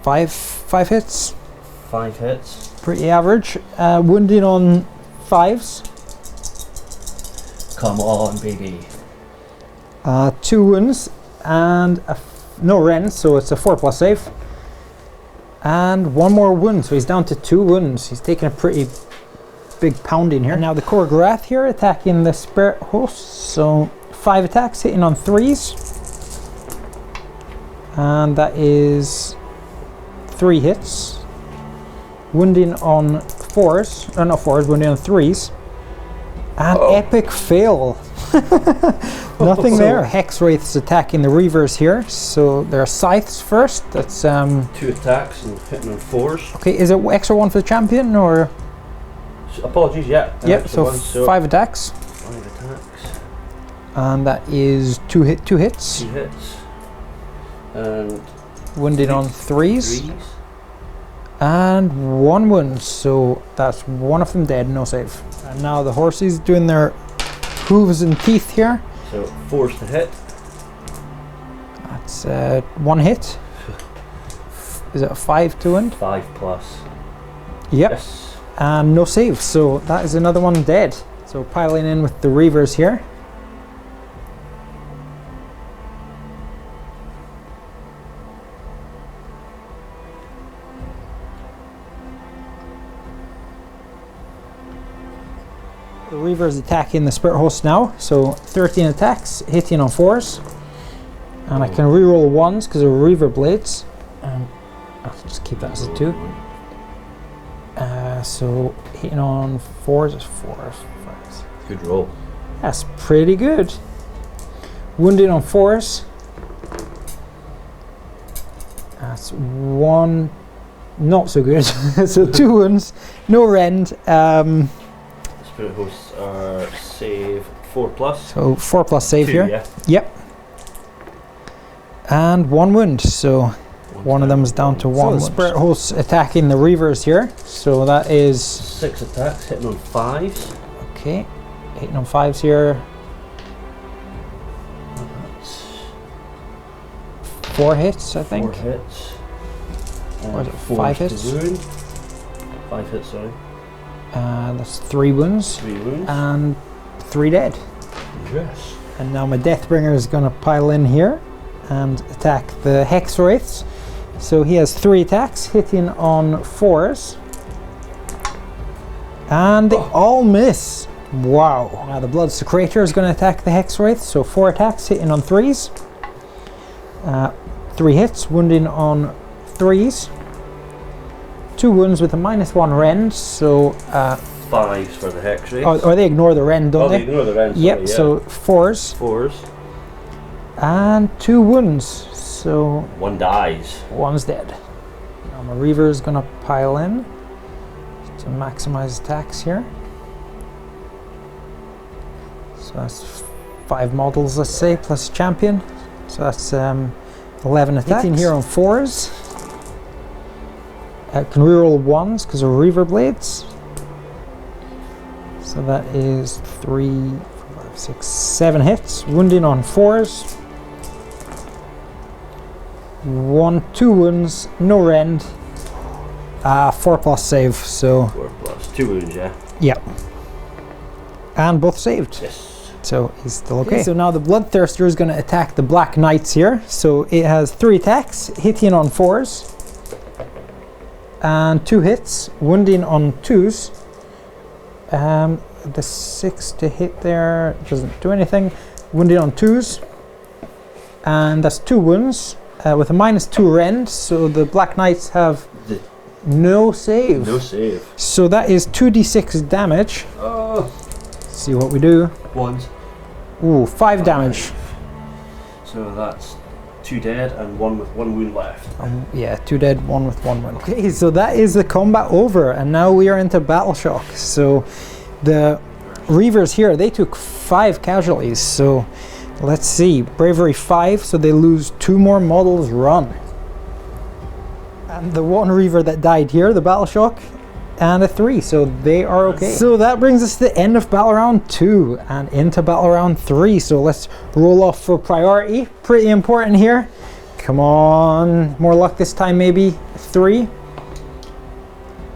5 hits. 5 hits. Pretty average. Wounding on 5s. Come on, baby. 2 wounds and no rend, so it's a 4 plus save. And 1 more wound, so he's down to 2 wounds. He's taking a pretty big pounding here. And now the Korgorath here attacking the Spirit Host. So 5 attacks, hitting on 3s. And that is 3 hits. Wounding on 4s, or not 4s, wounding on 3s. And epic fail. Nothing there. Hex Wraiths attacking the Reavers here. So there are Scythes first. That's 2 attacks and hitting on 4s. okay, is it extra 1 for the champion or? Apologies, yeah. Yep, so 5 attacks. 5 attacks. And that is 2 hits. 2 hits. And Wounded on 3s. 3s. And 1 wound, so that's 1 of them dead, no save. And now the horses doing their hooves and teeth here. So forced to hit. That's 1 hit. Is it a 5 to wound? 5 plus. Yep. Yes. And no save, so that is another one dead. So piling in with the Reavers here. The Reavers attacking the Spirit Host now, so 13 attacks, hitting on 4s. And I can reroll 1s because of Reaver Blades. I'll just keep that as a 2. So hitting on 4s is 4s. Good roll. That's pretty good. Wounded on 4s. That's 1, not so good. So 2 wounds, no rend. Spirit Hosts are save 4 plus. So 4 plus save 2, here. Yeah. Yep. And 1 wound, so one of them is down to 1. So the Spirit Hosts attacking the Reavers here. So that is 6 attacks, hitting on 5s. okay. Hitting on 5s here. That's 4 hits, I think. 4 hits. Or is it Forced 5 to hits? wound. 5 hits, sorry. That's 3 wounds 3 wounds. and 3 dead. Yes. And now my Deathbringer is going to pile in here and attack the Hex Wraiths. So he has 3 attacks, hitting on 4s. And they all miss. Wow. Now the Blood Secretor is going to attack the Hex Wraith. So 4 attacks, hitting on 3s. 3 hits, wounding on 3s. 2 wounds with a -1 rend. So 5s for the Hex Wraith. or they ignore the rend, don't they they? ignore the rend. Yep, Sorry, yeah. so 4s. 4s. And 2 wounds. So 1 dies. 1's dead. Now my Reaver is going to pile in to maximize attacks here. So that's 5 models, let's say, plus champion. So that's 11 attacks. Hitting here on 4s. I can reroll 1s because of Reaver Blades. So that is 3, 4, 5, 6, 7 hits. Wounding on 4s. 2 wounds, no rend. 4 plus save, so 4 plus 2 wounds, yeah. yeah. And both saved. Yes. So he's still okay. So now the Bloodthirster is going to attack the Black Knights here. So it has 3 attacks, hitting on 4s. And 2 hits, wounding on 2s. The 6 to hit there doesn't do anything. Wounding on 2s. And that's 2 wounds with a -2 rend. So the Black Knights have no save. No save. So that is 2d6 damage. Oh. See what we do. 1. Ooh, 5 damage. So that's 2 dead and 1 with 1 wound left. Yeah, 2 dead, 1 with 1 wound. Okay, so that is the combat over, and now we are into battle shock. So the Reavers here, they took 5 casualties. So let's see, bravery 5, so they lose 2 more models run. And the one Reaver that died here, the battle shock, and a 3, so they are okay. So that brings us to the end of battle round 2 and into battle round 3. So let's roll off for priority. Pretty important here. Come on, more luck this time, maybe 3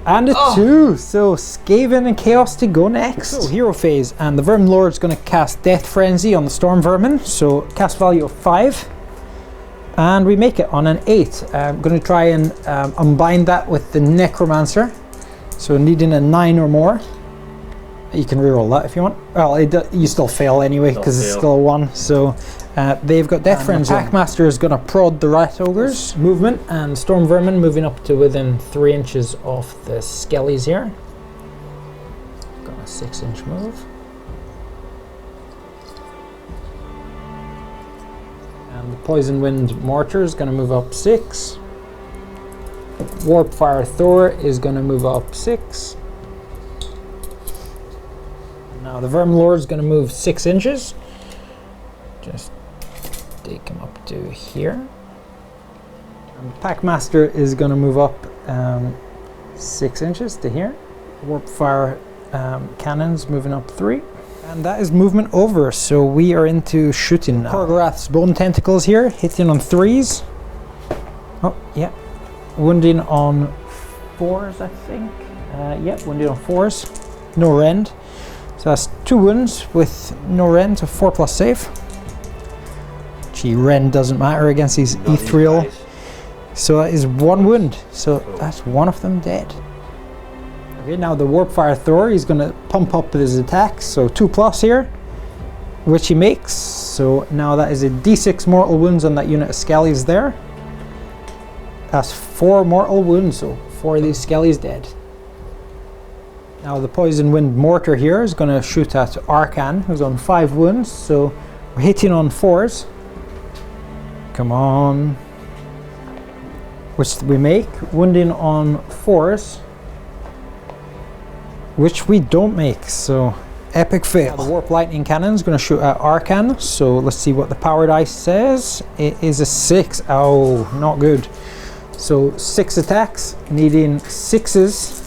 and a 2. So Skaven and Chaos to go next. So hero phase, and the Vermin Lord's going to cast Death Frenzy on the Storm Vermin. So cast value of 5. And we make it on an 8. I'm going to try and unbind that with the Necromancer. So needing a 9 or more. You can reroll that if you want. Well, you still fail anyway because it's still a 1. So they've got Death Frenzy. The Packmaster is going to prod the Rat Ogres. Movement, and Storm Vermin moving up to within 3 inches of the Skellies here. Got a 6-inch move. And the Poison Wind Mortar is going to move up 6. Warpfire Thor is going to move up 6. Now the Vermin Lord is going to move 6 inches. Just take him up to here. And the Packmaster is going to move up 6 inches to here. Warpfire Cannons moving up 3. And that is movement over, so we are into shooting now. Korgorath's Bone Tentacles here, hitting on 3s. Oh, yeah. Wounding on 4s, I think. Yep, wounding on 4s. No rend. So that's 2 wounds with no rend, so 4+ save. Gee, rend doesn't matter against these ethereal. So that is 1 wound. So that's 1 of them dead. Okay, now the Warpfire Thor, he's going to pump up his attacks. So 2+ here, which he makes. So now that is a d6 mortal wounds on that unit of Skellies there. That's 4 mortal wounds, so 4 of these Skellies dead. Now the Poison Wind Mortar here is going to shoot at Arcan, who's on 5 wounds, so we're hitting on 4s. Come on. Which we make, wounding on 4s. Which we don't make, so epic fail. Now the Warp Lightning Cannon is going to shoot at Arcan, so let's see what the power dice says. It is a 6, oh, not good. So 6 attacks, needing 6s,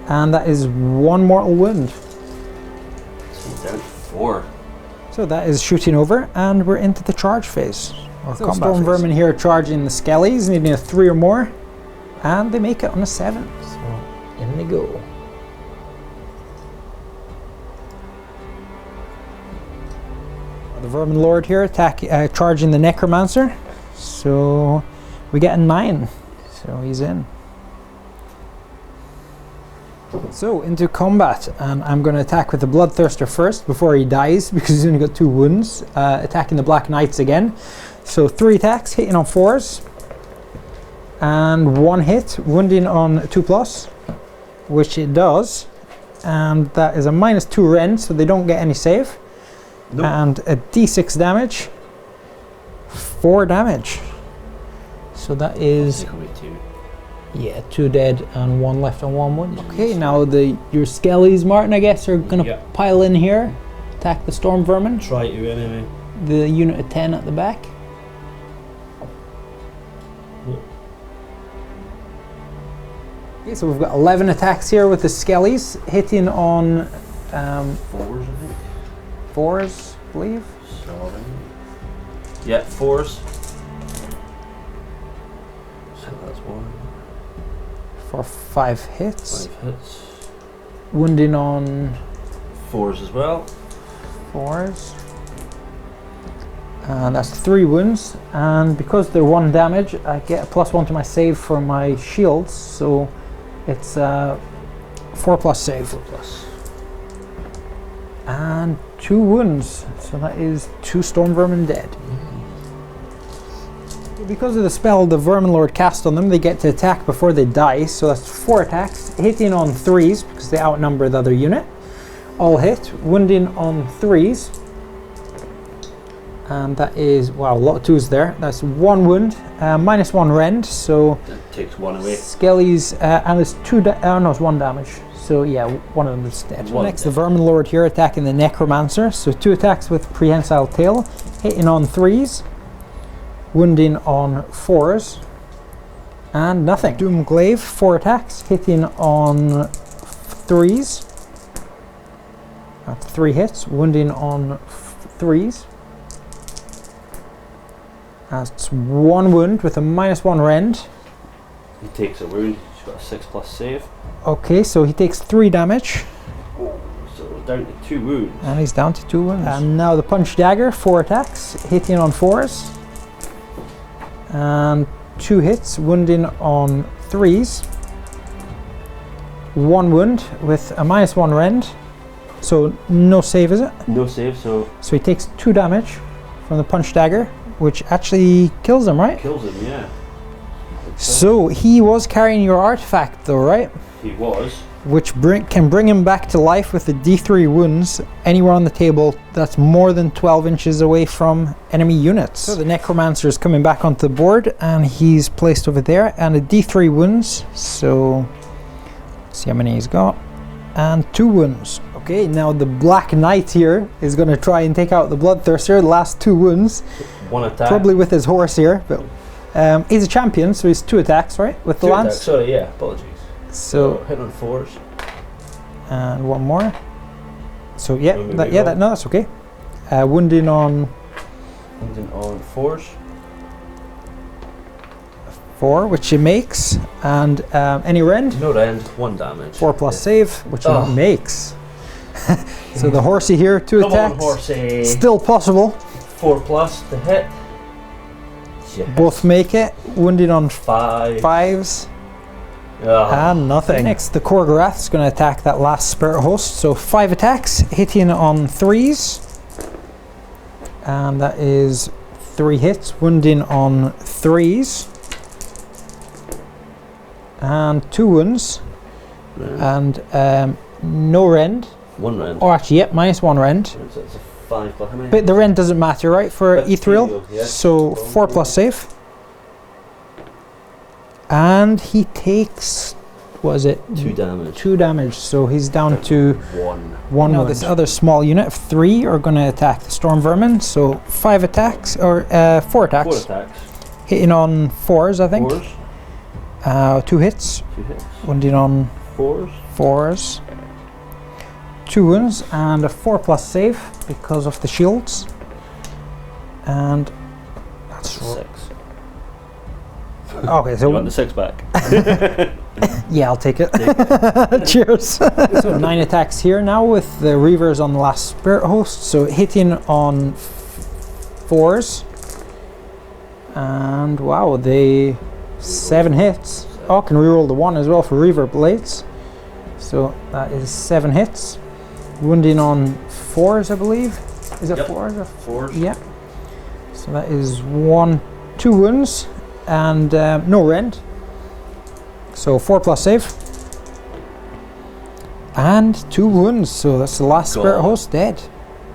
and that is 1 mortal wound. So down to 4. So that is shooting over, and we're into the charge phase. Or so Storm Vermin here charging the Skellies, needing a 3 or more, and they make it on a 7. So in they go. The Vermin Lord here charging the Necromancer. So we get a 9, so he's in. So into combat, and I'm going to attack with the Bloodthirster first before he dies because he's only got 2 wounds. Attacking the Black Knights again. So 3 attacks, hitting on 4s, and 1 hit, wounding on 2+, which it does, and that is a -2 rend, so they don't get any save. Nope. And a d6 damage. 4 damage. So that is 2 dead and 1 left on 1 wound. Okay, now your Skellies, Martin, I guess, are gonna pile in here, attack the Storm Vermin. Try to anyway. The unit of 10 at the back. Okay, so we've got 11 attacks here with the Skellies, hitting on 4s, I think. 4s, I believe. Sorry. Yeah, 4s. So that's 1. For 5 hits. 5 hits. Wounding on 4s as well. 4s. And that's 3 wounds. And because they're 1 damage, I get a +1 to my save for my shields. So it's 4+ save. 4+. And 2 wounds. So that is 2 storm vermin dead. Because of the spell the Vermin Lord cast on them, they get to attack before they die. So that's 4 attacks, hitting on 3s because they outnumber the other unit. All hit, wounding on 3s. And that is, wow, a lot of 2s there. That's 1 wound, -1 rend, so That takes 1 away. Skellies, and there's 2, no, it's 1 damage. So yeah, one of them is dead. Next, the Vermin Lord here attacking the Necromancer. So 2 attacks with Prehensile Tail, hitting on 3s, wounding on 4s, and nothing. Doomglaive, 4 attacks, hitting on 3s. That's 3 hits, wounding on 3s. That's 1 wound with a -1 rend. He takes a wound. He's got a 6+ save. Okay, so he takes 3 damage. So down to 2 wounds. And he's down to 2 wounds. And now the Punch Dagger, 4 attacks, hitting on 4s. And 2 hits, wounding on 3s. 1 wound with a -1 rend. So no save, is it? No save, so So he takes 2 damage from the Punch Dagger, which actually kills him, right? kills him, yeah. So he was carrying your artifact though, right? He was. Which can bring him back to life with the D3 wounds anywhere on the table that's more than 12 inches away from enemy units. So the Necromancer is coming back onto the board and he's placed over there, and a D3 wounds. So let's see how many he's got. And 2 wounds. Okay, now the Black Knight here is going to try and take out the Bloodthirster, the last 2 wounds. 1 attack. Probably with his horse here, but he's a champion, so he's 2 attacks, right? With the 2 lance. attacks, sorry, yeah, apologies. So hit on 4s. and 1 more. So yeah, Maybe no, that's okay. Wounding on Wounding on 4s. 4, which he makes, and any rend. No rend, 1 damage. 4+ save, which he makes. So the horsey here, 2 Come attacks. on, horsey. Still possible. 4+ to hit. Yes. Both make it. Wounding on 5. 5s. Ah. And nothing. Next, the Korgorath is going to attack that last Spirit Host. So 5 attacks, hitting on 3s. And that is 3 hits, wounding on 3s. And 2 wounds. Rend. And no rend. 1 rend. Oh, actually, yep, -1 rend. So it's a 5+. How many? But the rend doesn't matter, right, for That's Ethereal? Ethereal, yeah. So 4+ save. And he takes, what is it? 2 damage. 2 damage, so he's down to 1. Now this other small unit of 3 are going to attack the Storm Vermin, so 5 attacks, or 4 attacks. 4 attacks. Hitting on 4s, I think. 4s. 2 hits. 2 hits. Wounding on 4s. 4s. 2 wounds and a 4+ save because of the shields. And that's 6. okay, so You want the 6 back? yeah, I'll take it. Cheers. So 9 attacks here now with the Reavers on the last Spirit Host. So hitting on 4s. And wow, they 7 hits. Oh, can reroll the 1 as well for Reaver Blades. So that is 7 hits. Wounding on 4s, I believe. Is it 4s? 4s. Yeah. So that is 2 wounds and no rend. So 4+ save. And 2 wounds. So that's the last Spirit Host dead.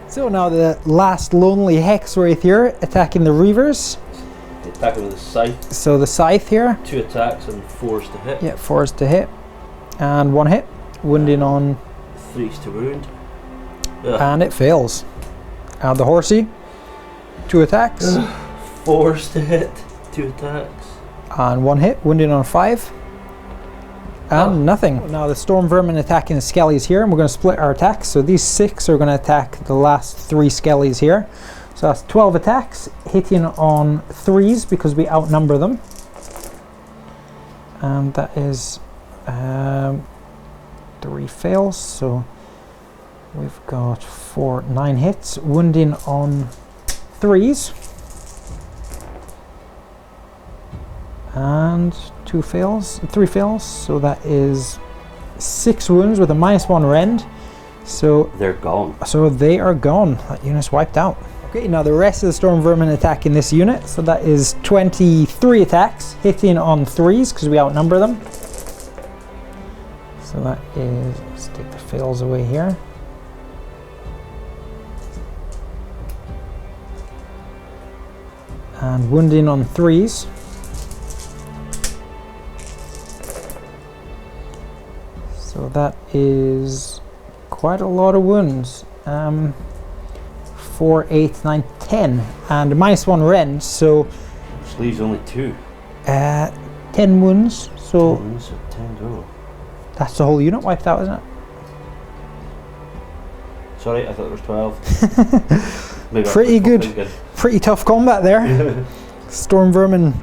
So now the last Lonely Hex Wraith here attacking the Reavers. Attacking with the scythe. So the Scythe here. 2 attacks and 4s to hit. Yeah, 4s to hit. And 1 hit. Wounding on 3s to wound. and it fails. The horsey, 2 attacks. 4s to hit, 2 attacks. And 1 hit, wounding on 5. And nothing. Now the Storm Vermin attacking the Skellies here, and we're going to split our attacks. So these 6 are going to attack the last 3 Skellies here. So that's 12 attacks, hitting on 3s because we outnumber them. And that is 3 fails, so We've got 9 hits, wounding on 3s. And 3 fails, so that is 6 wounds with a -1 rend. So they're gone. So they are gone. That unit's wiped out. Okay, now the rest of the Storm Vermin attacking this unit. So that is 23 attacks, hitting on 3s because we outnumber them. So that is, let's take the fails away here. And wounding on 3s. So that is quite a lot of wounds. 4, 8, 9, 10, and -1 rend, so which leaves only 2. 10 wounds. So 10 wounds, 10 go. That's the whole unit wiped out, isn't it? Sorry, I thought there was 12. Maybe Pretty good. Pretty tough combat there. Storm Vermin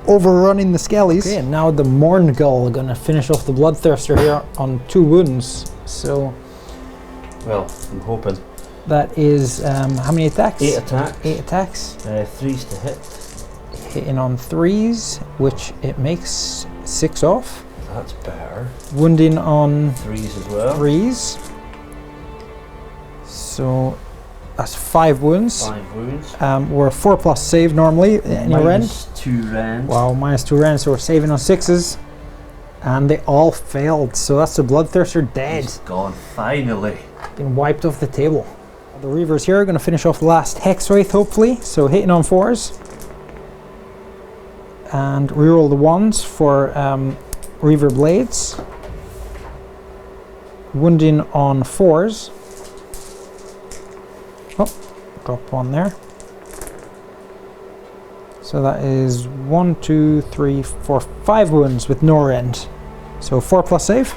overrunning the Skellies. Okay, and now the Mourngull are going to finish off the Bloodthirster here on 2 wounds. So, well, I'm hoping. That is how many attacks? 8 attacks. 8 attacks. 3s to hit. Hitting on 3s, which it makes 6 off. That's better. Wounding on 3s as well. 3s. So that's 5 wounds. 5 wounds. We're 4+ save normally. Any rend? -2 rend. Wow, -2 rend. So we're saving on 6s, and they all failed. So that's the Bloodthirster dead. He's gone finally. Been wiped off the table. The Reavers here are going to finish off the last Hexwraith, hopefully. So hitting on 4s. And reroll the 1s for Reaver Blades. Wounding on 4s. Oh, dropped 1 there. So that is 1, 2, 3, 4, 5 wounds with no rend. So 4+ save.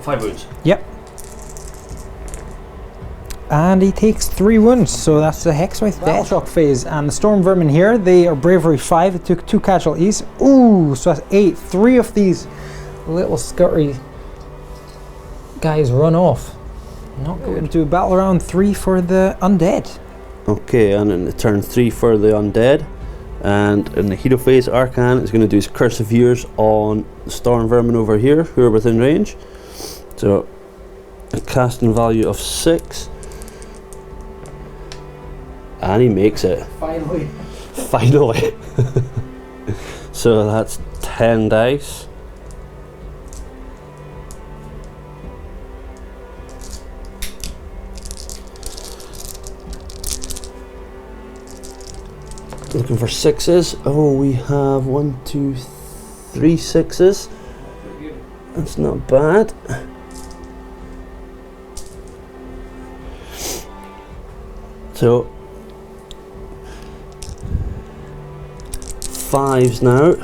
5 wounds. Yep. And he takes 3 wounds, so that's the Hexwraith death. Shock phase, and the Storm Vermin here, they are Bravery 5, it took 2 casualties. Ooh, so that's 8. 3 of these little scurry guys run off. Not good. To battle round 3 for the Undead. Okay, and in the turn 3 for the Undead. And in the Hero phase, Arcan is going to do his Curse of Years on the Storm Vermin over here, who are within range. So, a casting value of 6. And he makes it. Finally. Finally. So that's 10 dice. Looking for 6s. Oh, we have 1, 2, 3 6s. That's not bad. So 5s now.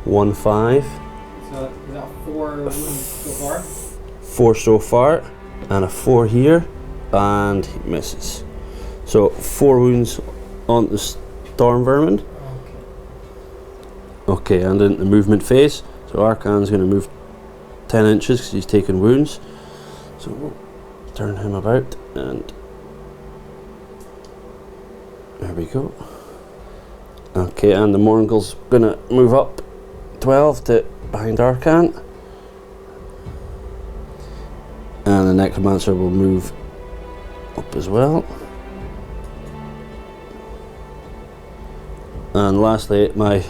1 5. So is that 4 wounds so far? 4 so far, and a 4 here, and he misses. So 4 wounds on the Storm Vermin. Okay, and in the movement phase, so Arcan's going to move 10 inches because he's taking wounds. So we'll turn him about, and there we go. Okay, and the Mourngull's going to move up 12 to behind Arcan. And the Necromancer will move up as well. And lastly, my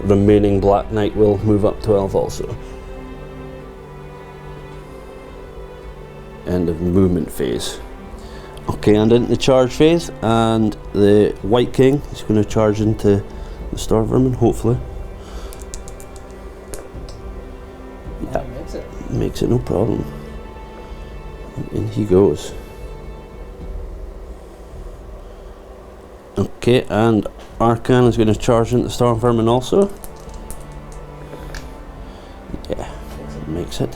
remaining Black Knight will move up 12 also. End of the movement phase. Okay, and into the charge phase, and the White King is going to charge into the Storm Vermin, hopefully. Yeah, makes it no problem. And he goes. Okay, and Arcan is going to charge into Storm Vermin also. Yeah, makes it.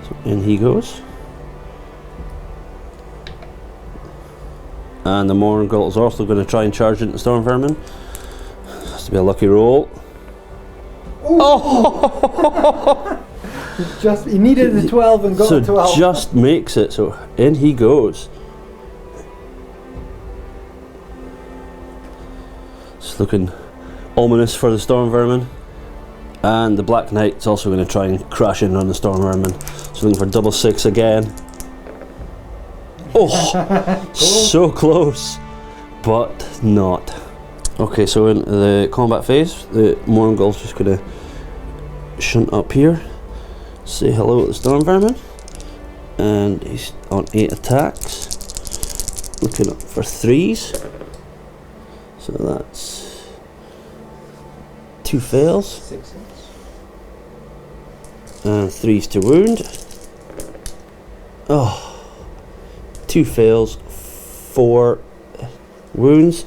So in he goes. And the Mourngull is also going to try and charge into Storm Vermin. Has to be a lucky roll. Oh! He needed a 12 and got so a 12. just makes it, so in he goes. It's looking ominous for the Storm Vermin. And the Black Knight's also going to try and crash in on the Storm Vermin. So looking for double 6 again. Oh, so close, but not. Okay, so in the combat phase, the Morgul's just going to shunt up here, say hello to the Storm Vermin, and he's on 8 attacks, looking up for 3s. So that's 2 fails. 6 hits. And 3s to wound. Oh, 2 fails, 4 wounds,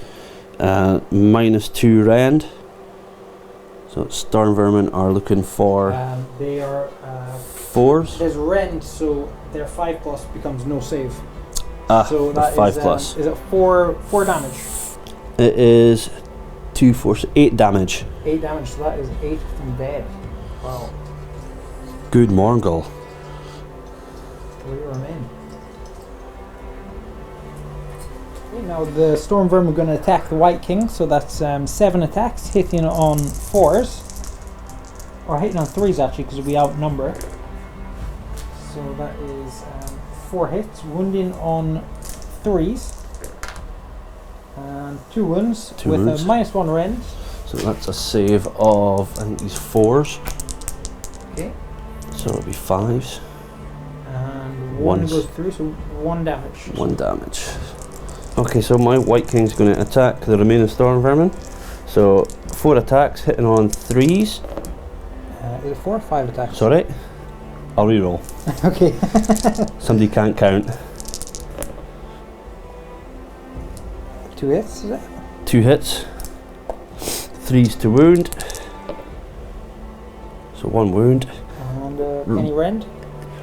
-2 rend. So Storm Vermin are looking for They are 4s. There's rend, so their 5+ becomes no save. Ah, So the that 5+. is it 4 damage? It is 2, 4, 8 damage. 8 damage, so that is 8 of them dead. Wow. Good Morgul. 3 remain. Okay, now the Storm Vermin are going to attack the White King, so that's 7 attacks, hitting on 4s. Or hitting on 3s actually, because we outnumber. So that is 4 hits, wounding on 3s. And 2 wounds with a -1 rend. So that's a save of, I think these 4s. Okay. So it'll be 5s. And 1 goes through, so 1 damage. 1 damage. Okay, so my White King's going to attack the remaining Storm Vermin. So 4 attacks, hitting on 3s. Is it 4 or 5 attacks? Sorry, I'll reroll. Okay. Somebody can't count. 2 hits, is it? 2 hits. 3s to wound. So 1 wound. And any rend?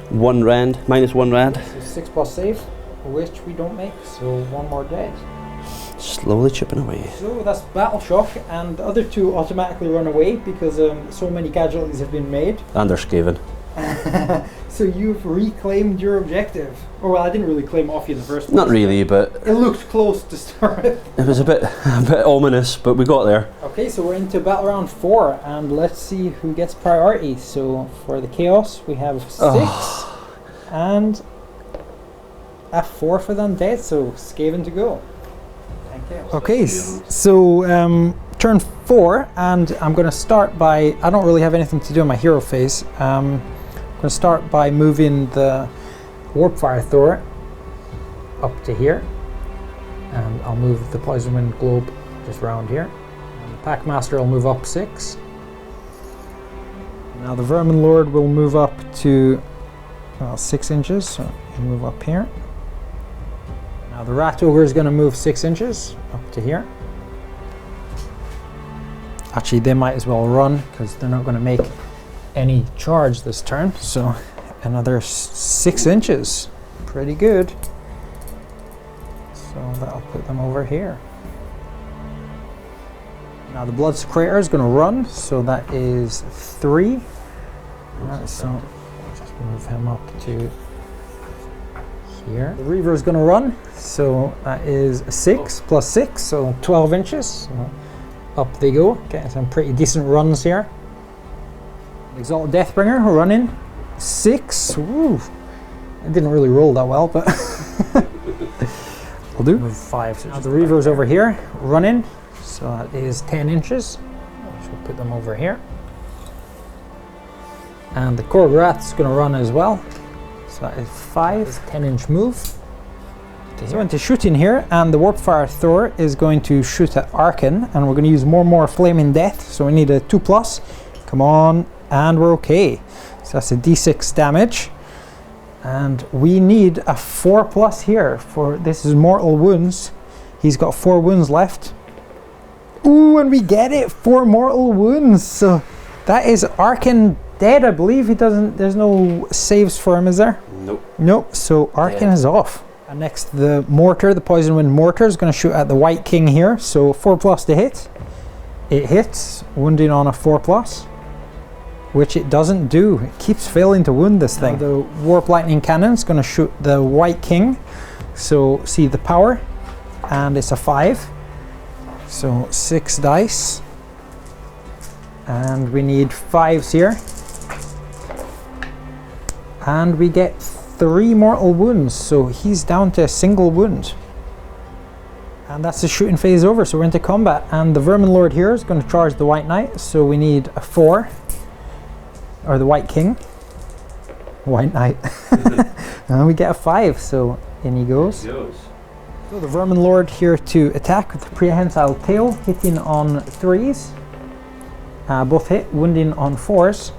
1 rend, -1 rend. So 6+ save, which we don't make, so 1 more dead. Slowly chipping away. So that's Battle Shock, and the other 2 automatically run away because so many casualties have been made. And they're scaven. So you've reclaimed your objective. Oh well, I didn't really claim off you in the first place. Not really, but It looked close to start. it was a bit ominous, but we got there. Okay, so we're into battle round 4, and let's see who gets priority. So for the Chaos, we have 6, and a 4 for the Undead, so Skaven to go. Okay, so turn 4, and I'm going to start by, I don't really have anything to do in my hero phase. I'm going to start by moving the Warpfire Thor up to here, and I'll move the Poison Wind Globe just round here. And the Packmaster will move up 6. Now the Vermin Lord will move up to 6 inches, so he'll move up here. Now the Rat Ogre is going to move 6 inches up to here. Actually, they might as well run because they're not going to make any charge this turn. So another 6 inches, pretty good. So that'll put them over here. Now the Bloodsecrator is going to run, so that is 3. Alright, so I'll just move him up to here. The Reaver is going to run, so that is 6 plus 6, so 12 inches. So up they go, getting some pretty decent runs here. Exalted Deathbringer running 6. Woo. It didn't really roll that well, but will do. Move 5. So now the Reaver is over here running, so that is 10 inches. So we'll put them over here. And the Korgorath is going to run as well. So that is 5, 10-inch move. So we're into shooting here, and the Warpfire Thor is going to shoot at Arkan, and we're going to use more Flaming Death, so we need a 2+. Come on, and we're okay. So that's a d6 damage. And we need a 4+ here, for this is mortal wounds. He's got 4 wounds left. Ooh, and we get it! 4 mortal wounds! So that is Arkan dead, I believe. He doesn't, there's no saves for him, is there? Nope. Nope, so Arkan is off. And next, the Mortar, the Poison Wind Mortar, is going to shoot at the White King here. So 4+ to hit. It hits, wounding on a 4+. which it doesn't do. It keeps failing to wound this thing. The Warp Lightning Cannon is going to shoot the White King. So see the power, and it's a 5. So 6 dice. And we need 5s here. And we get 3 mortal wounds, so he's down to a single wound. And that's the shooting phase over, so we're into combat. And the Vermin Lord here is going to charge the White Knight, so we need a 4. Or the White King. White Knight. And we get a 5, so in he goes. So the Vermin Lord here to attack with the Prehensile Tail, hitting on 3s. Both hit, wounding on 4s.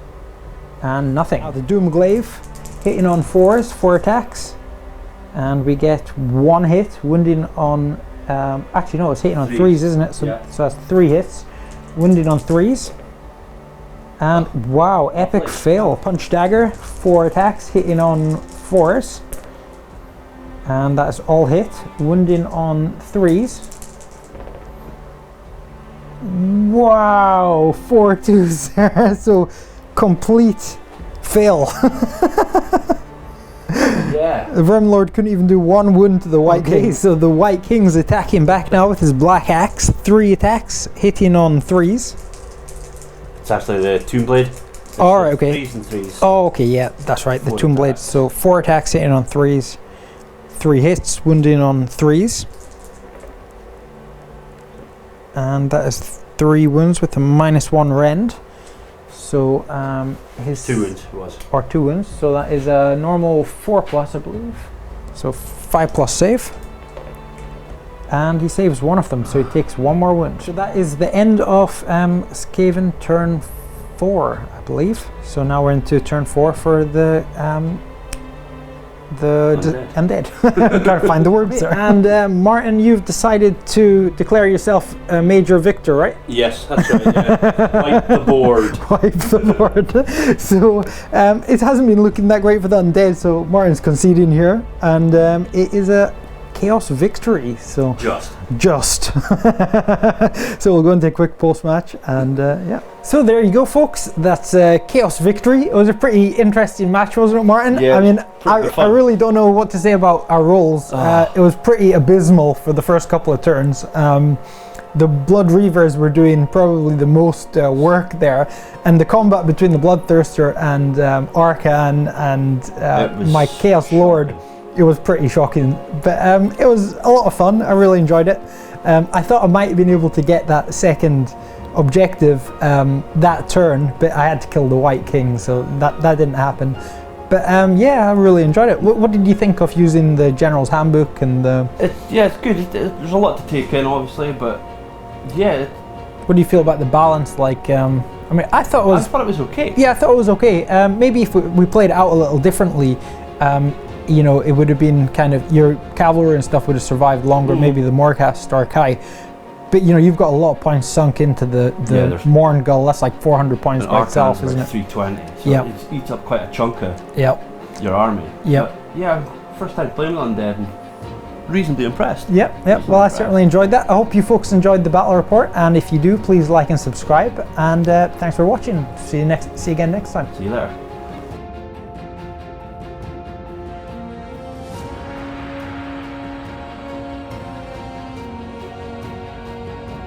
And nothing. Now the Doomglaive, hitting on 4s, 4 attacks. And we get 1 hit, wounding on... actually no, it's hitting on 3s, isn't it? So, so that's 3 hits, wounding on 3s. And wow, epic fail. Punch Dagger, 4 attacks, hitting on 4s. And that is all hit, wounding on 3s. Wow, 4 2s there, so complete fail. Yeah. The Vermin Lord couldn't even do 1 wound to the White King. So the White King's attacking back now with his Black Axe. 3 attacks, hitting on 3s. It's actually the Tomb Blade. Alright, okay. 3s and 3s. Oh, okay, yeah, that's right, the Tomb Blade. So 4 attacks, hitting on 3s. 3 hits, wounding on 3s. And that is 3 wounds with a -1 rend. So his 2 wounds it was. Or 2 wounds. So that is a normal 4+, I believe. So 5+ save. And he saves 1 of them, so he takes 1 more wound. So that is the end of Skaven turn 4, I believe. So now we're into turn 4 for the undead. I'm trying to find the words there. And Martin, you've decided to declare yourself a major victor, right? Yes, that's right. Yeah. Wipe the board. Wipe the board. So it hasn't been looking that great for the undead. So Martin's conceding here, and it is a chaos victory. So just. So we'll go into a quick post match, and yeah. So there you go, folks. That's a chaos victory. It was a pretty interesting match, wasn't it, Martin? Yeah. I mean, I really don't know what to say about our rolls. It was pretty abysmal for the first couple of turns. The Blood Reavers were doing probably the most work there, and the combat between the Bloodthirster and Arcan and my Chaos Lord, it was pretty shocking. But it was a lot of fun. I really enjoyed it. I thought I might have been able to get that second objective that turn, but I had to kill the White King, so that didn't happen. But yeah, I really enjoyed it. What did you think of using the General's Handbook and the... Yeah, it's good. There's a lot to take in, obviously, but yeah. What do you feel about the balance? Like, I mean, I thought it was okay. Yeah, I thought it was okay. Maybe if we played it out a little differently, you know, it would have been kind of, your cavalry and stuff would have survived longer, maybe the Morghast Starkai. But you know, you've got a lot of points sunk into the Morn Gull. That's like 400 points by itself, isn't it? 320. So it eats up quite a chunk of your army. Yep. But yeah, first time playing Undead and reasonably impressed. Yep. Well, I certainly enjoyed that. I hope you folks enjoyed the battle report, and if you do, please like and subscribe. And thanks for watching. See you again next time. See you later.